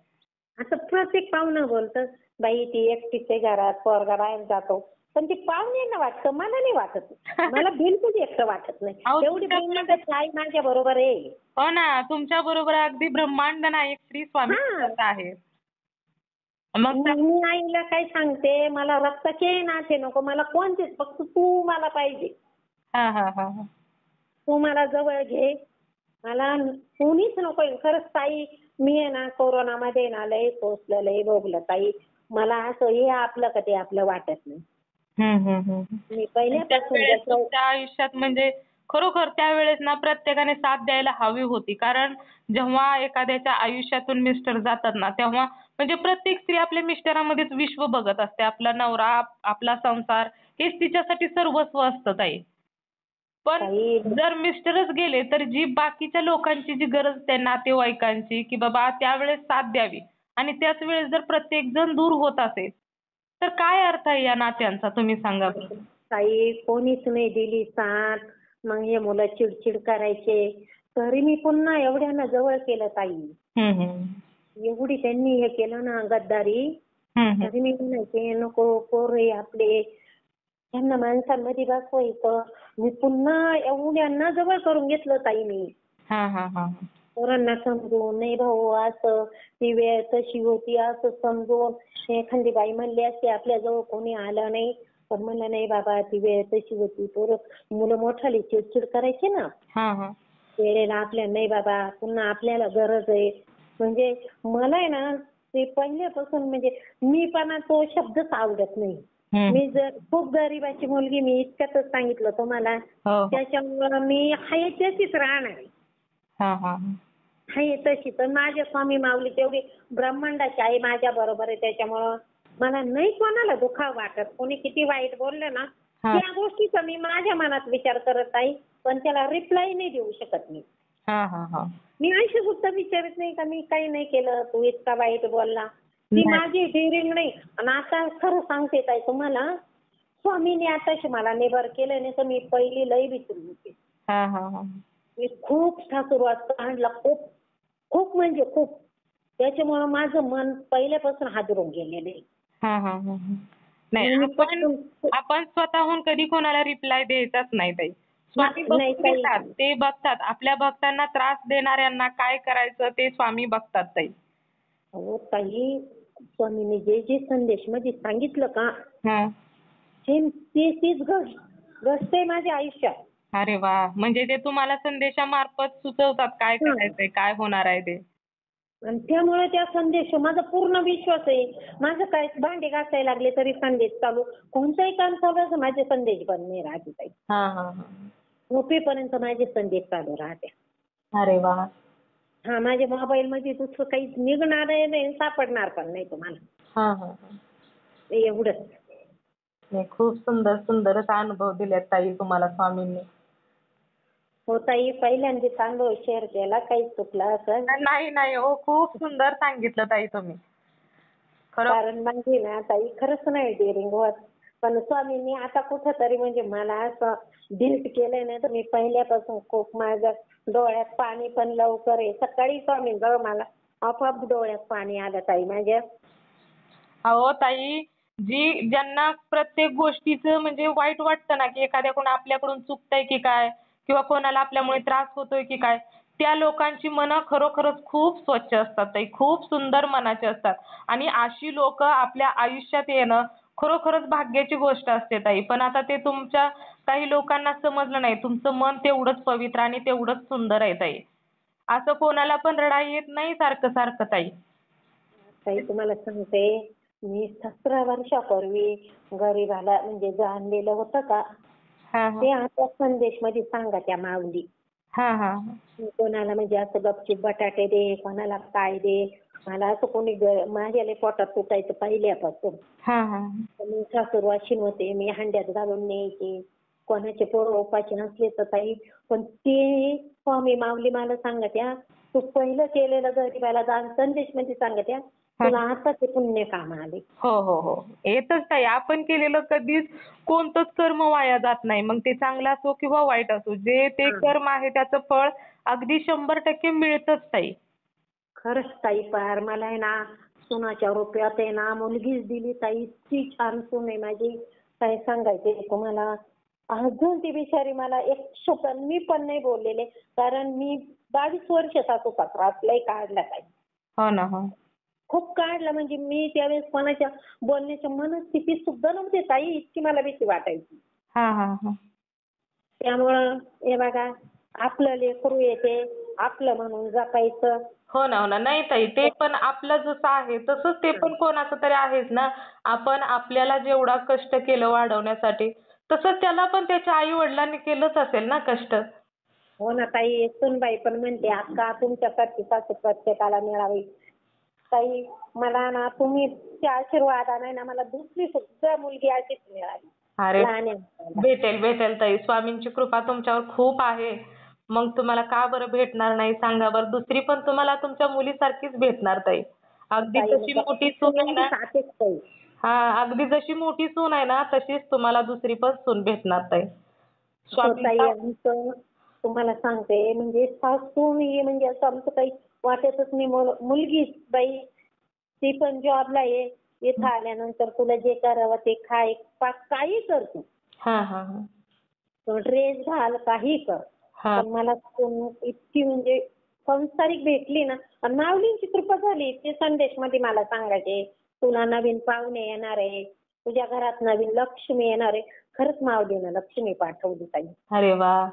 असं प्रत्येक पाहुणं बोलतं, बाई ती एकटीच आहे घरात, पोरगा बाहेर जातो. पण ती पाहुण्यांना वाटतं, मला नाही वाटत. मला बिलकुल एकटं वाटत नाही. अहो, एवढी ब्रह्मांडाची आई माझ्या बरोबर आहे. हो ना, तुमच्या बरोबर अगदी ब्रह्मांड नायक श्री स्वामी हां. समर्थ आहेत. मग मग मी आईला काय सांगते, मला रक्ताचे नाते नको, मला कोणतेच, फक्त तू मला पाहिजे. हा, हा, हा, हा. तू मला जवळ घे. मला कोणीच नको. खरंच ताई, मी आहे ना कोरोनामध्ये ना लय सोसलं, लय भोगलं ताई. मला असं हे आपलं का ते आपलं वाटत नाही. हं, हं, हं. मी पहिल्यापासून त्यावेळेस तुमच्या आयुष्यात म्हणजे खरोखर त्यावेळेस ना प्रत्येकाने साथ द्यायला हवी होती. कारण जेव्हा एखाद्याच्या आयुष्यातून मिस्टर जातात ना, तेव्हा म्हणजे प्रत्येक स्त्री आपल्या मिस्टरांमध्येच विश्व बघत असते. आपला नवरा, आपला संसार हेच तिच्यासाठी सर्वस्व असतं ताई. पण ताई जर मिस्टरच गेले तर जी बाकीच्या लोकांची जी गरज त्या नातेवाईकांची की बाबा त्यावेळेस साथ द्यावी आणि त्याच वेळेस जर प्रत्येक जण दूर होत असेल तर काय अर्थ आहे या नात्यांचा तुम्ही सांगा बरं? ताई कोणीच नाही दिली साथ. मग हे मुलं चिडचिड करायचे. तरी मी पुन्हा एवढ्यांना जवळ केलं ताई. हं, हं. एवढी त्यांनी हे केलं ना गद्दारी. हं, हं. तरी मी म्हणायचे नको पोरं आपले, त्यांना माणसांमध्ये बसवायचं. मी पुन्हा एवढ्यांना जवळ करून घेतलं ताई मी. हां, हां, हां. पोरांना समजून, नाही भाऊ असं ती वेळ तशी होती असं समजून. एखादी बाई म्हणली असते आपल्याजवळ कोणी आलं नाही, पण म्हणलं नाही बाबा ती वेळ तशी होती. मुलं मोठाली चिडचिड करायचे ना. हां, हां. वेळेला आपल्या नाही बाबा पुन्हा आपल्याला गरज आहे. म्हणजे मला आहे ना ते पहिल्यापासून म्हणजे मीपणा तो शब्दच आवडत नाही. मी जर खूप गरीबाची मुलगी मी इतक्यातच सांगितलं तुम्हाला. हो हो. त्याच्यामुळं मी आहे तशीच राहणार आहे. हा हा आहे तशी. तर माझे स्वामी माऊली तेवढी ब्रह्मांडाची आई माझ्या बरोबर आहे. त्याच्यामुळं मला नाही कोणाला दुखाव वाटत. कोणी किती वाईट बोललं ना हा त्या गोष्टीचा मी माझ्या मनात विचार करत आहे. पण त्याला रिप्लाय नाही देऊ शकत मी. हा हा हा. मी अशी सुद्धा विचारत नाही का मी काही नाही केलं तू इतका वाईट बोलला. ती नाही. माझी डिरिंग नाही. आणि आता खरं सांगते ताई तुम्हाला स्वामीने आताशी मला निबर केलं नाही तर मी पहिली लई विसरून होते. हा हा हा. मी खूप सासूरवाद काढला खूप खूप म्हणजे खूप. त्याच्यामुळं माझं मन पहिल्यापासून हादरून गेलेलं आहे. हा हा हा हा. नाही मग मी आपण पटकन आपण स्वतःहून कधी कोणाला रिप्लाय द्यायचाच नाही ताई. स्वामी नाही बघून ताई. घेतात. ते बघतात आपल्या भक्तांना त्रास देणाऱ्यांना काय करायचं ते स्वामी बघतात ताई. अहो ताई स्वामीने जे जे संदेश मध्ये सांगितलं का हा. तीच घडते माझ्या आयुष्यात. अरे वा, म्हणजे ते तुम्हाला संदेशामार्फत सुचवतात काय हं. करायचंय, काय होणार आहे ते. आणि त्यामुळे त्या संदेश माझा पूर्ण विश्वास आहे. माझं काय भांडे घासायला लागले तरी संदेश चालू. कोणतंही काम चालू असं माझे संदेश बंद नाही राहते ताई. हा हा हा. झोपेपर्यंत माझे संदेश चालू राहते. अरे वा. हा माझ्या मोबाईल मध्ये दुसरं काही निघणार नाही सापडणार पण नाही तुम्हाला. हा हा हा. एवढंच. नाही, खूप सुंदर सुंदरच अनुभव दिलेत ताई तुम्हाला स्वामींनी. हो ताई पहिल्यांदा चांगलं शेअर केला काही चुकला असं. नाही नाही हो, खूप सुंदर सांगितलं ताई तुम्ही. खरं. कारण म्हणजे ना ताई खरंच नाही डेअरिंग होत. पण स्वामींनी आता कुठंतरी म्हणजे मला असं गिल्ट केलंय ना तर मी पहिल्यापासून खूप माझ्या डोळ्यात पाणी पण लवकर आहे. सकाळी स्वामींजवळ मला आपोआप डोळ्यात पाणी आलं ताई माझ्या. अहो ताई, ज्यांना प्रत्येक गोष्टीचं म्हणजे वाईट वाटतं ना, की एखाद्याकडून आपल्याकडून चुकतंय की काय किंवा कोणाला आपल्यामुळे त्रास होतोय की काय, त्या लोकांची मनं खरोखरच खूप स्वच्छ असतात ताई. खूप सुंदर मनाचे असतात आणि अशी लोकं आपल्या आयुष्यात येणं खरोखरच भाग्याची गोष्ट असते ताई. पण आता ते तुमच्या काही लोकांना समजलं नाही. तुमचं मन तेवढंच पवित्र आणि तेवढंच सुंदर आहे ताई. असं कोणाला पण रडायला येत नाही सारखं सारखं ताई. ताई तुम्हाला सांगते मी 17 वर्षापूर्वी गरीबाला म्हणजे जे आणलेलं होतं का हां, हां. ते आता संदेश मध्ये सांगा त्या माऊली. हां, हां. कोणाला म्हणजे असं गपचूप बटाटे दे, कोणाला काय दे. मला असं कोणी माझ्या लय पोटात तुटायचं पहिल्यापासून. हां, हां. मी सासूरवाशीन होते. मी हंड्यात घालून न्यायचे. कोणाचे पोरं उपाशी नसले तर ताई पण ते स्वामी माऊली मला सांगत्या तू पहिलं केलेलं गरीबाला दान संदेश मध्ये सांगत्या तुला आता ते पुण्य काम आले. हो, हो, हो. येतच ताई. आपण केलेलं कधीच कोणतंच कर्म वाया जात नाही. मग ते चांगलं असो किंवा वाईट असो. जे ते हां. कर्म आहे त्याचं फळ अगदी 100% मिळतच ताई. खरंच ताई पार मला आहे ना सोनाच्या रुपयात आहे ना मुलगीच दिली ताई. इतकी छान सून आहे माझी. काय सांगायचे तुम्हाला. अजून ती बिचारी मला एक शब्द मी पण नाही बोललेले. कारण मी 22 वर्ष सासूचा त्रास लय काढला ताई. हो ना, हो. खूप काढला म्हणजे मी त्यावेळेस कोणाच्या बोलण्याच्या मनस्थितीत सुद्धा नव्हते ताई. इतकी मला भीती वाटायची. हां, हां, हां. त्यामुळं हे बघा आपलं लेकरू येते आपलं म्हणून जपायचं. हो ना, हो ना. नाही ताई, ते पण आपलं जसं आहे तसंच ते पण कोणाचं तरी आहेच ना. आपण आपल्याला जेवढा कष्ट केलं वाढवण्यासाठी, तसंच त्याला पण त्याच्या आई-वडिलांनी केलंच असेल ना कष्ट. हो ना ताई. सुनबाई पण म्हणते अक्का तुमच्यासारखी सासू प्रत्येकाला मिळावी. ताई मला ना तुम्हीच्या आशीर्वादाने ना मला दुसरी सुद्धा मुलगी अशीच मिळाली. अरे, लहान आहे. भेटेल, भेटेल ताई. स्वामींची कृपा तुमच्यावर खूप आहे. मग तुम्हाला का बरं भेटणार नाही सांगा बरं. दुसरी पण तुम्हाला तुमच्या मुलीसारखीच भेटणार ताई. अगदी ताई जशी मोठी सून आहे मुलगी ना. साथीच ताई. हां, अगदी जशी मोठी सून आहे ना, तशीच तुम्हाला दुसरी पण सून भेटणार ताई. हो ताई स्वामींचा. आमचं तुम्हाला सांगते म्हणजे सासू मी म्हणजे असं आमचं काही वाटतच नाही. मुलगीच बाई ती पण जॉबला आहे. इथं आल्यानंतर तुला जे करावं ते खाय काही कर तू. हां, हां, हां. ड्रेस घाल काही कर. हां. पण मला सून इतकी म्हणजे संसारिक भेटली ना आणि माऊलींची कृपा झाली. ते संदेश मध्ये मला सांगायचे तुला नवीन पाहुणे येणार आहे. तुझ्या घरात नवीन लक्ष्मी येणार आहे. खरंच माऊलीनं लक्ष्मी पाठवली ताई. अरे वाह!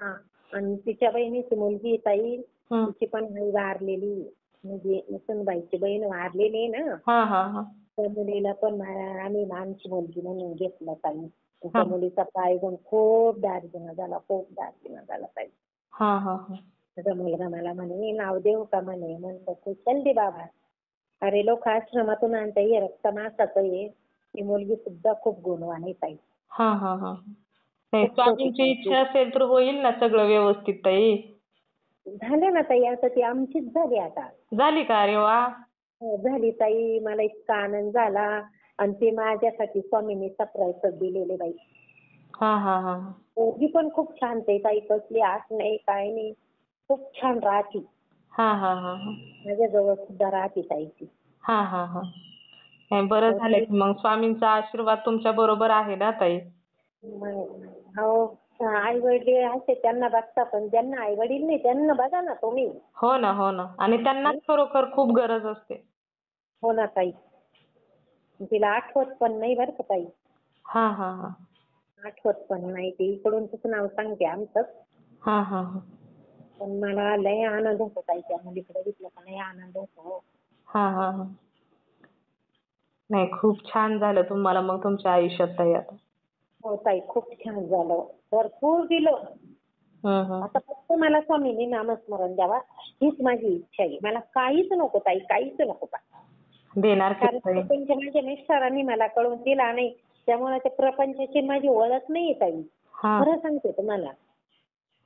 हां. आणि तिच्या बहिणीची मुलगी ताई, हं. तिची पण आई वारलेली, म्हणजे सुनबाईची बहीण वारलेली आहे ना. हां, हां, हां. त्या मुलीला पण आम्ही आमची मुलगी म्हणून घेतलं ताई. त्या हां. मुलीचा पाय गुण खूप दार्जिना झाला, खूप दार्जिना झाला ताई. हां, हां, हां. माझा मुलगा मला म्हणे नाव देऊ का म्हणे. म्हणलं तू चल दे बाबा. अरे लोक आश्रमातून आणता हे रक्त मासाचं आहे. ती मुलगी सुद्धा खूप गुणवान आहे ताई. हां, हां, हां. नाही, खूप छोटी स्वामींची मुलगी. इच्छा असेल तर होईल ना सगळं व्यवस्थित ताई. झालं ना ताई, आता ती आमचीच झाली आता. झाली का? अरे वाह! हो, झाली ताई. मला इतका आनंद झाला. आणि ते माझ्यासाठी स्वामींनी सरप्राईज दिलेले बाई. हां, हां, हां. पोरगी पण खूप छान आहे ताई, कसली आठ नाही काय नाही. खूप छान राहती. हां, हां, हां, हां. माझ्याजवळ सुद्धा राहते ताई ती. हां, हां, हां. नाही, बरं हो झालं ताई. की मग स्वामींचा आशीर्वाद तुमच्या बरोबर आहे ना ताई. हो, आई वडील असे त्यांना बघता, पण ज्यांना आई वडील नाही त्यांना बघा ना तुम्ही. हो ना, हो ना. आणि त्यांनाच खरोखर खूप गरज असते. हो ना ताई. तिला आठवत पण नाही बरं का ताई. हां, हां, हां. आठवत पण नाही. ती इकडून तिचं नाव सांगते आमचं. हां, हां, हां. पण मला लय आनंद होतो ताई त्या मुलीकडे बघितलं का लय आनंद होतो. हां, हां, हां. नाही, खूप छान झालं तुम्हाला मग तुमच्या आयुष्यात ताई आता. हो ताई, खूप छान झालं. भरपूर दिलं. हं, हं. आता फक्त मला स्वामींनी नामस्मरण द्यावा हीच माझी इच्छा आहे. मला काहीच नको ताई, काहीच नको ताई. देणार की कारण ताई. प्रपंच माझ्या मिस्टरांनी मला कळून दिला नाही. त्यामुळे त्या प्रपंचाची माझी ओळख नाहीये ताई. हां. खरं सांगते तुम्हाला.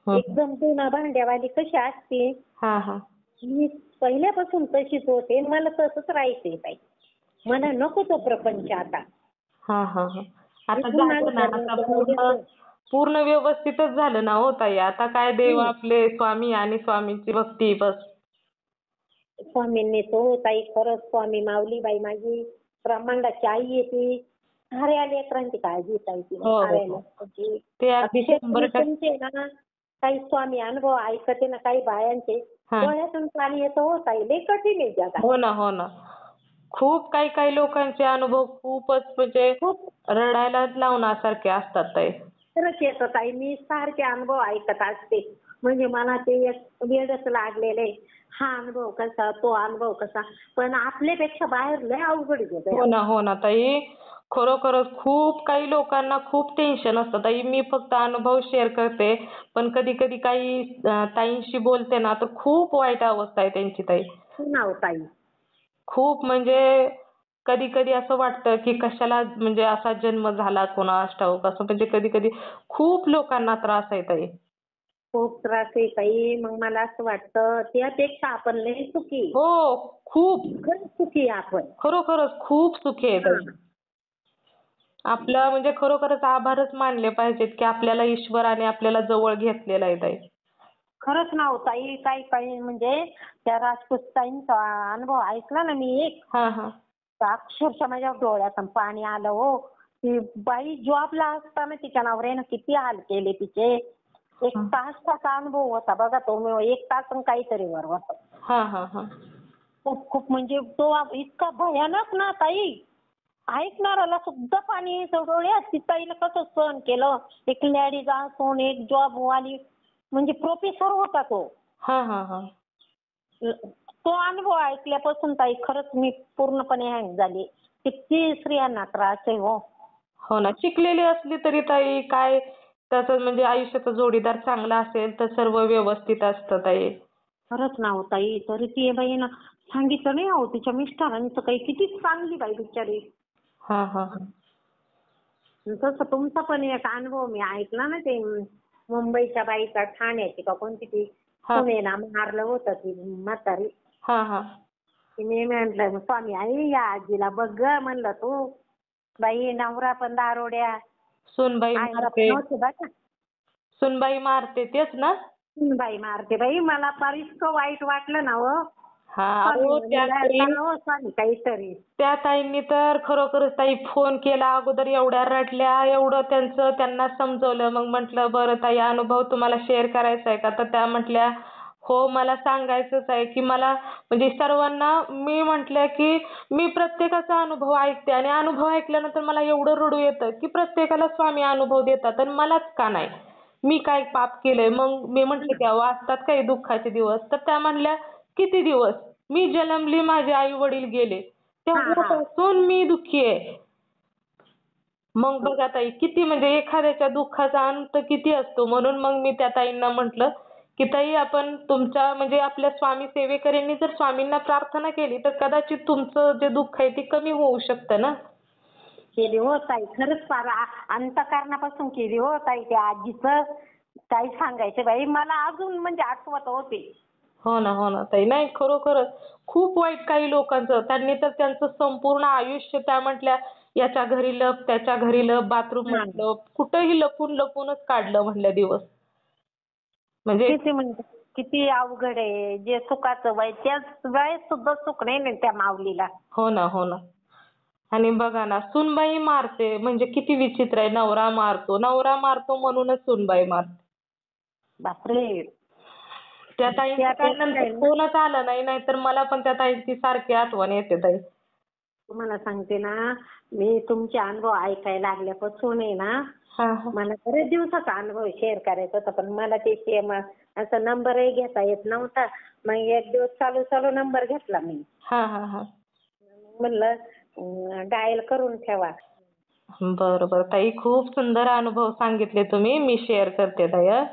हं. एकदम जुना भांड्यावाली कशी असते, हां, हां. मी पहिल्यापासून तशीच होते. मला तसंच राहायचंय ताई. मला नको तो प्रपंच आता. हां, हां, हां. आता इथून झालं ना, मागे आता करण्याचं पूर्ण माझं. पूर्ण व्यवस्थितच झालं ना हो ताई. आता काय देव हं. आपले स्वामी आणि स्वामींची भक्ती बस. स्वामींनी तो ताई, खरंच स्वामी माऊलीबाई माझी ब्रह्मांडाची आई आहे ती. साऱ्या लेकरांची काळजी आहे ताई तिने, हो, हो, साऱ्या हो. लेकरांची. ते अगदी अक्षरशः मी 100% तुमचे ना काही स्वामी अनुभव ऐकते ना, काही बायांचे हां. डोळ्यातून पाणी येतं हो ताई. लय कठीण आहे जगात. हो ना, हो ना. खूप काही लोकांचे अनुभव खूपच म्हणजे खूप रडायलाच लावण्यासारखे असतात ताई. खरंच येतं ताई. मी सारखे अनुभव ऐकत असते. म्हणजे मला ते एक वेडच लागलेलं आहे. हा अनुभव कसा, तो अनुभव कसा. पण आपल्यापेक्षा बाहेर लय अवघड आहे हो गं. ना, हो ना ताई. खरोखरच खूप काही लोकांना खूप टेन्शन असतं ताई. मी फक्त अनुभव शेअर करते. पण कधी-कधी काही ताईंशी बोलते ना, तर खूप वाईट अवस्था आहे त्यांची ताई. नाव ताई. खूप म्हणजे कधी-कधी असं वाटतं, की कशाला म्हणजे असा जन्म झाला कोणास ठाऊक. असं म्हणजे कधी-कधी खूप लोकांना त्रास आहे ताई. खूप त्रास आहे ताई. मग मला असं वाटतं त्यापेक्षा आपण लय सुखी आहे. हो, खूप. खरंच सुखी आहे आपण. खरोखरच खूप सुखी आहे ताई. हां. आपलं म्हणजे खरोखरच आभारच मानले पाहिजेत, की आपल्याला ईश्वराने आपल्याला जवळ घेतलेलं आहे ताई. खरंच ना हो ताई. काही काही म्हणजे त्या राजपूत ताईंचा अनुभव ऐकला ना मी एक, हां, हां. तर अक्षरशः माझ्या डोळ्यातून पाणी आलं हो. ती बाई जॉबला असताना तिच्या नवऱ्यानं किती हाल केले तिचे. 1 हां. तासाचा अनुभव होता बघा तो. 1 तास अन् काहीतरी वर होतं. हां, हां, हां. खूप खूप म्हणजे तो इतका भयानक ना ताई. ऐकणाऱ्याला सुद्धा पाणी यायचं डोळ्यात. ती ताईनं कसं सहन केलं. एक लेडीज असून एक जॉबवाली म्हणजे प्रोफेसर होता तो. हां, हां, हां. तो अनुभव ऐकल्यापासून ताई खरंच मी पूर्णपणे हँग झाली. किती स्त्रियांना त्रास आहे हो. हो ना. शिकलेली असली तरी ताई काय त्याचं म्हणजे आयुष्याचा जोडीदार चांगला असेल तर सर्व व्यवस्थित असतं ताई. खरंच ना हो ताई. तरी ती बाईनं सांगितलं नाही अहो तिच्या मिस्टरांचं काही. किती चांगली बाई बिचारी. हां, हां, हां. तसं तुमचा पण एक अनुभव मी ऐकला ना, ते मुंबईच्या बाईचा, ठाण्याची का कोणती ती हां, सुनेला मारलं होतं ती म्हातारी. हां, हां. ती मी म्हटलं स्वामी आई या आजीला बघ गं म्हणलं तू. बाई नवरा पण दारोड्या. सूनबाई आईला पण मारते. नव्हते बघा. सूनबाई मारते तेच ना? बाई मारते बाई. मला फार इतकं वाईट वाटलं ना हो. हां. स्वामी अहो त्या म्हणलं ताई करा हो स्वामी काहीतरी. त्या ताईंनी तर खरोखरच ताई फोन केला अगोदर एवढ्या रडल्या, एवढं त्यांना समजवलं. मग म्हटलं बरं ताई अनुभव तुम्हाला शेअर करायचा आहे का? तर त्या म्हटल्या, "हो मला सांगायचंच आहे, की मला म्हणजे सर्वांना." मी म्हटलं, की "मी प्रत्येकाचा अनुभव ऐकते आणि अनुभव ऐकल्यानंतर मला एवढं रडू येतं, की प्रत्येकाला स्वामी अनुभव देतात आणि मलाच का नाही?" मी काय पाप केलंय? मग मी म्हटले, तेव्हा असतात काही दुःखाचे दिवस? तर त्या म्हणल्या, किती दिवस? मी जन्मली, माझे आई वडील गेले, तेव्हापासून मी दुःखी आहे. मग बघा ताई, किती म्हणजे एखाद्याच्या दुःखाचा अंत किती असतो. म्हणून मग मी त्या ताईंना म्हटलं, की ताई, आपण तुमच्या म्हणजे आपल्या स्वामी सेवेकऱ्यांनी जर स्वामींना प्रार्थना केली तर कदाचित तुमचं जे दुःख आहे ते कमी होऊ शकतं ना. केली हो ताई, खरंच फार अंतःकरणापासून केली हो ताई. त्या आजीचं काही सांगायचं बाई, मला अजून म्हणजे आठवत होते. हो ना, हो ना ताई. नाही, खरोखरच खूप वाईट काही लोकांचं. त्यांनी तर त्यांचं संपूर्ण आयुष्य त्या म्हटल्या, याच्या घरी लप, त्याच्या घरी लप, बाथरूममध्ये लप, कुठेही लपून लपूनच काढलं म्हणल्या दिवस. म्हणजे किती म्हणजे किती अवघड आहे. जे सुखाचं वय त्याच वेळेस सुद्धा सुख नाही ना त्या माऊलीला. हो ना, हो ना. आणि बघा ना, सूनबाई मारते म्हणजे किती विचित्र आहे. नवरा मारतो, नवरा मारतो म्हणूनच सूनबाई मारते. बापरे. त्या ताईंचा काय त्यापेक्षा नंतर आहे ना, फोनच आला नाही, नाहीतर मला पण त्या ताईंची सारखी आठवण येते ताई. तुम्हाला सांगते ना, मी तुमचे अनुभव ऐकायला लागल्यापासून आहे ना, हां, हां. मला बरेच दिवसाचा अनुभव शेअर करायचा होता, पण मला ते असं नंबरही घेता येत नव्हता. मग एक दिवस चालू चालू नंबर घेतला मी. हां, हां, हां. म्हणलं डायल करून ठेवा. बरं, बरं ताई, खूप सुंदर अनुभव सांगितले तुम्ही. मी शेअर करते ताई हं.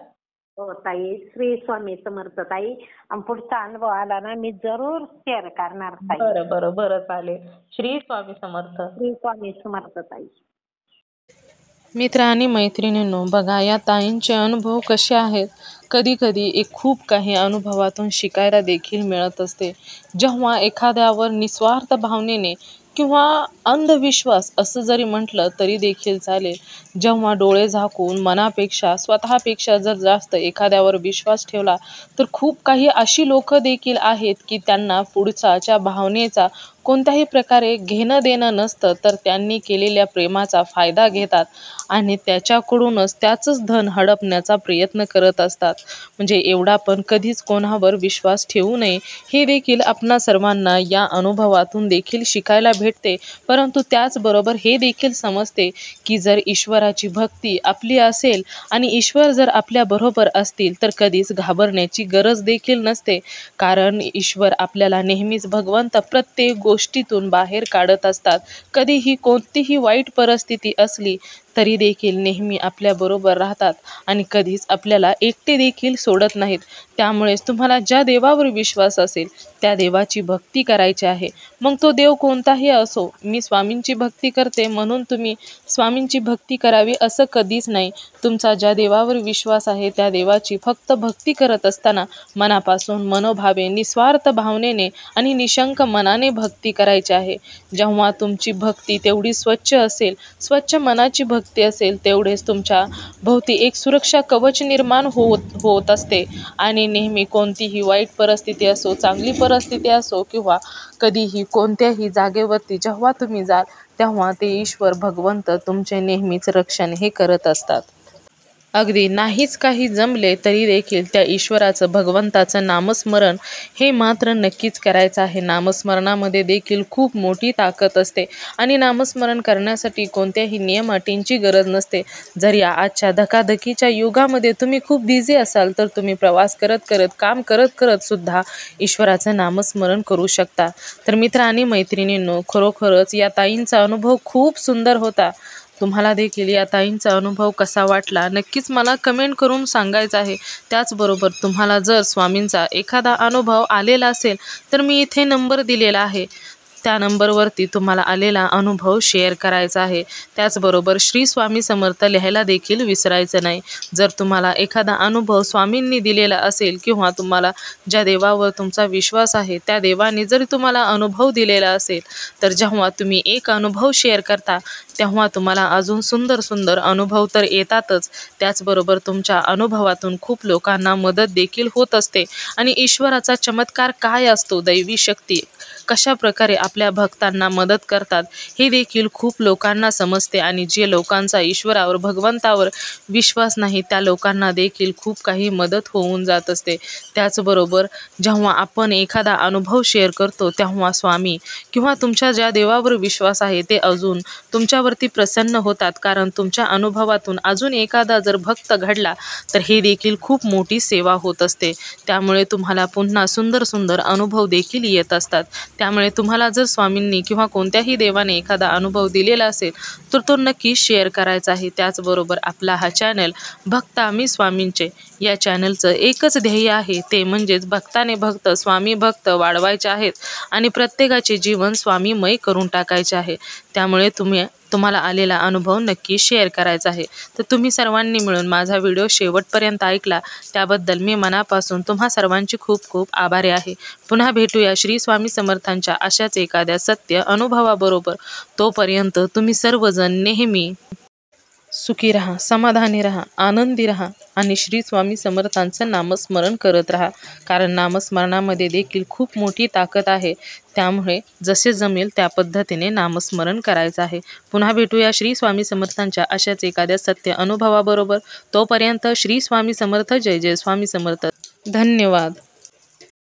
हो ताई, श्री स्वामी समर्थ ताई. आणि पुढचा अनुभव आला ना, मी जरूर शेअर करणार ताई. बरं, बरं, बरं, चालेल. श्री स्वामी समर्थ. श्री स्वामी समर्थ ताई. मित्र आणि मैत्रिणींनो, बघा या ताईंचे अनुभव कसे आहेत. कधी कधी खूप काही अनुभवातून शिकायला देखील मिळत असते. जेव्हा एखाद्यावर निस्वार्थ भावनेने किंवा अंधविश्वास असं जरी म्हटलं तरी देखील चालेल, जेव्हा डोळे झाकून मनापेक्षा स्वतःपेक्षा जर जास्त एखाद्यावर विश्वास ठेवला, तर खूप काही अशी लोक देखील आहेत की त्यांना पुढच्याच्या भावनेचा कोणत्याही प्रकारे घेणं देणं नसतं, तर त्यांनी केलेल्या प्रेमाचा फायदा घेतात आणि त्याच्याकडूनच त्याचंच धन हडपण्याचा प्रयत्न करत असतात. म्हणजे एवढा पण कधीच कोणावर विश्वास ठेवू नये, हे देखील आपणा सर्वांना या अनुभवातून देखील शिकायला भेटते. परंतु त्याचबरोबर हे देखील समजते की जर ईश्वराची भक्ती आपली असेल आणि ईश्वर जर आपल्याबरोबर असतील तर कधीच घाबरण्याची गरज देखील नसते. कारण ईश्वर आपल्याला नेहमीच भगवंत प्रत्येक गोष्टीतून बाहेर काढत असतात. कधीही कोणतीही वाईट परिस्थिती असली तरी देखील नेहमी आपल्याबरोबर राहतात आणि कधीच आपल्याला एकटे देखील सोडत नाहीत. त्यामुळेच तुम्हाला ज्या देवावर विश्वास असेल त्या देवाची भक्ती करायची आहे. मग तो देव कोणताही असो. मी स्वामींची भक्ती करते म्हणून तुम्ही स्वामींची भक्ती करावी असं कधीच नाही. तुमचा ज्या देवावर विश्वास आहे त्या देवाची फक्त भक्ती करत असताना मनापासून मनोभावे निस्वार्थ भावनेने आणि निशंक मनाने भक्ती करायची आहे. जेव्हा तुमची भक्ती तेवढी स्वच्छ असेल, स्वच्छ मनाची भक्ती असेल, तेवढेच तुमच्या भोवती एक सुरक्षा कवच निर्माण होत असते आणि नेहमी कोणतीही वाईट परिस्थिती असो, चांगली परिस्थिती असो किंवा कधीही कोणत्याही जागेवरती जेव्हा तुम्ही जाल तेव्हा ते ईश्वर भगवंत तुमचे नेहमीच रक्षण हे करत असतात. अगदी नाहीच काही जमले तरी देखील त्या ईश्वराचं भगवंताचं नामस्मरण हे मात्र नक्कीच करायचं आहे. नामस्मरणामध्ये देखील खूप मोठी ताकद असते आणि नामस्मरण करण्यासाठी कोणत्याही नियम अटींची गरज नसते. जर या आजच्या धकाधकीच्या युगामध्ये तुम्ही खूप बिझी असाल तर तुम्ही प्रवास करत करत, काम करत करत सुद्धा ईश्वराचं नामस्मरण करू शकता. तर मित्र आणि मैत्रिणींनो, खरोखरच या ताईंचा अनुभव खूप सुंदर होता. तुम्हाला देखील या ताईंचा अनुभव कसा वाटला नक्कीच मला कमेंट करून सांगायचं आहे. त्याचबरोबर तुम्हाला जर स्वामींचा एखादा अनुभव आलेला असेल तर मी इथे नंबर दिलेला आहे, त्या नंबरवरती तुम्हाला आलेला अनुभव शेअर करायचा आहे. त्याचबरोबर श्री स्वामी समर्थ लिहायला देखील विसरायचं नाही. जर तुम्हाला एखादा अनुभव स्वामींनी दिलेला असेल किंवा तुम्हाला ज्या देवावर तुमचा विश्वास आहे त्या देवाने जरी तुम्हाला अनुभव दिलेला असेल तर जेव्हा तुम्ही एक अनुभव शेअर करता तेव्हा तुम्हाला अजून सुंदर सुंदर अनुभव तर येतातच. त्याचबरोबर तुमच्या अनुभवातून खूप लोकांना मदत देखील होत असते आणि ईश्वराचा चमत्कार काय असतो, दैवी शक्ती कशा प्रकारे आपल्या भक्तांना मदत करतात हे देखील खूप लोकांना समजते आणि जे लोकांचा ईश्वरावर भगवंतावर विश्वास नाही त्या लोकांना देखील खूप काही मदत होऊन जात असते। त्याचबरोबर जेव्हा आपण एखादा अनुभव शेअर करतो तेव्हा स्वामी किंवा तुमच्या ज्या देवावर विश्वास आहे ते अजून तुमच्यावरती प्रसन्न होतात, कारण तुमच्या अनुभवातून अजून एखादा जर भक्त घडला तर हे देखील खूप मोठी सेवा होत असते। त्यामुळे तुम्हाला पुन्हा सुंदर सुंदर अनुभव देखील येत असतात। त्यामुळे तुम्हाला जर स्वामींनी किंवा कोणत्याही देवाने एखादा अनुभव दिलेला असेल तर तो नक्की शेअर करायचा आहे। त्याचबरोबर आपला हा चॅनल भक्त आम्ही स्वामींचे या चॅनलचं एकच ध्येय आहे, ते म्हणजेच भक्ताने भक्त स्वामी भक्त वाढवायचे आहेत आणि प्रत्येकाचे जीवन स्वामीमय करून टाकायचे आहे। त्यामुळे तुम्हाला आलेला अनुभव नक्की शेअर करायचा आहे। तर तुम्ही सर्वांनी मिळून माझा व्हिडिओ शेवटपर्यंत ऐकला त्याबद्दल मी मनापासून तुम्हा सर्वांची खूप खूप आभारी आहे। पुन्हा भेटूया श्री स्वामी समर्थांच्या अशाच एखाद्या सत्य अनुभवाबरोबर। तोपर्यंत तुम्ही सर्वजण नेहमी सुखी राहा, समाधानी राहा, आनंदी राहा आणि श्री स्वामी समर्थांचं नामस्मरण करत राहा, कारण नामस्मरणामध्ये देखील खूप मोठी ताकद आहे। त्यामुळे जसे जमेल त्या पद्धतीने नामस्मरण करायचं आहे। पुन्हा भेटूया श्री स्वामी समर्थांच्या अशाच एखाद्या सत्य अनुभवाबरोबर। तोपर्यंत श्री स्वामी समर्थ, जय जय स्वामी समर्थ। धन्यवाद।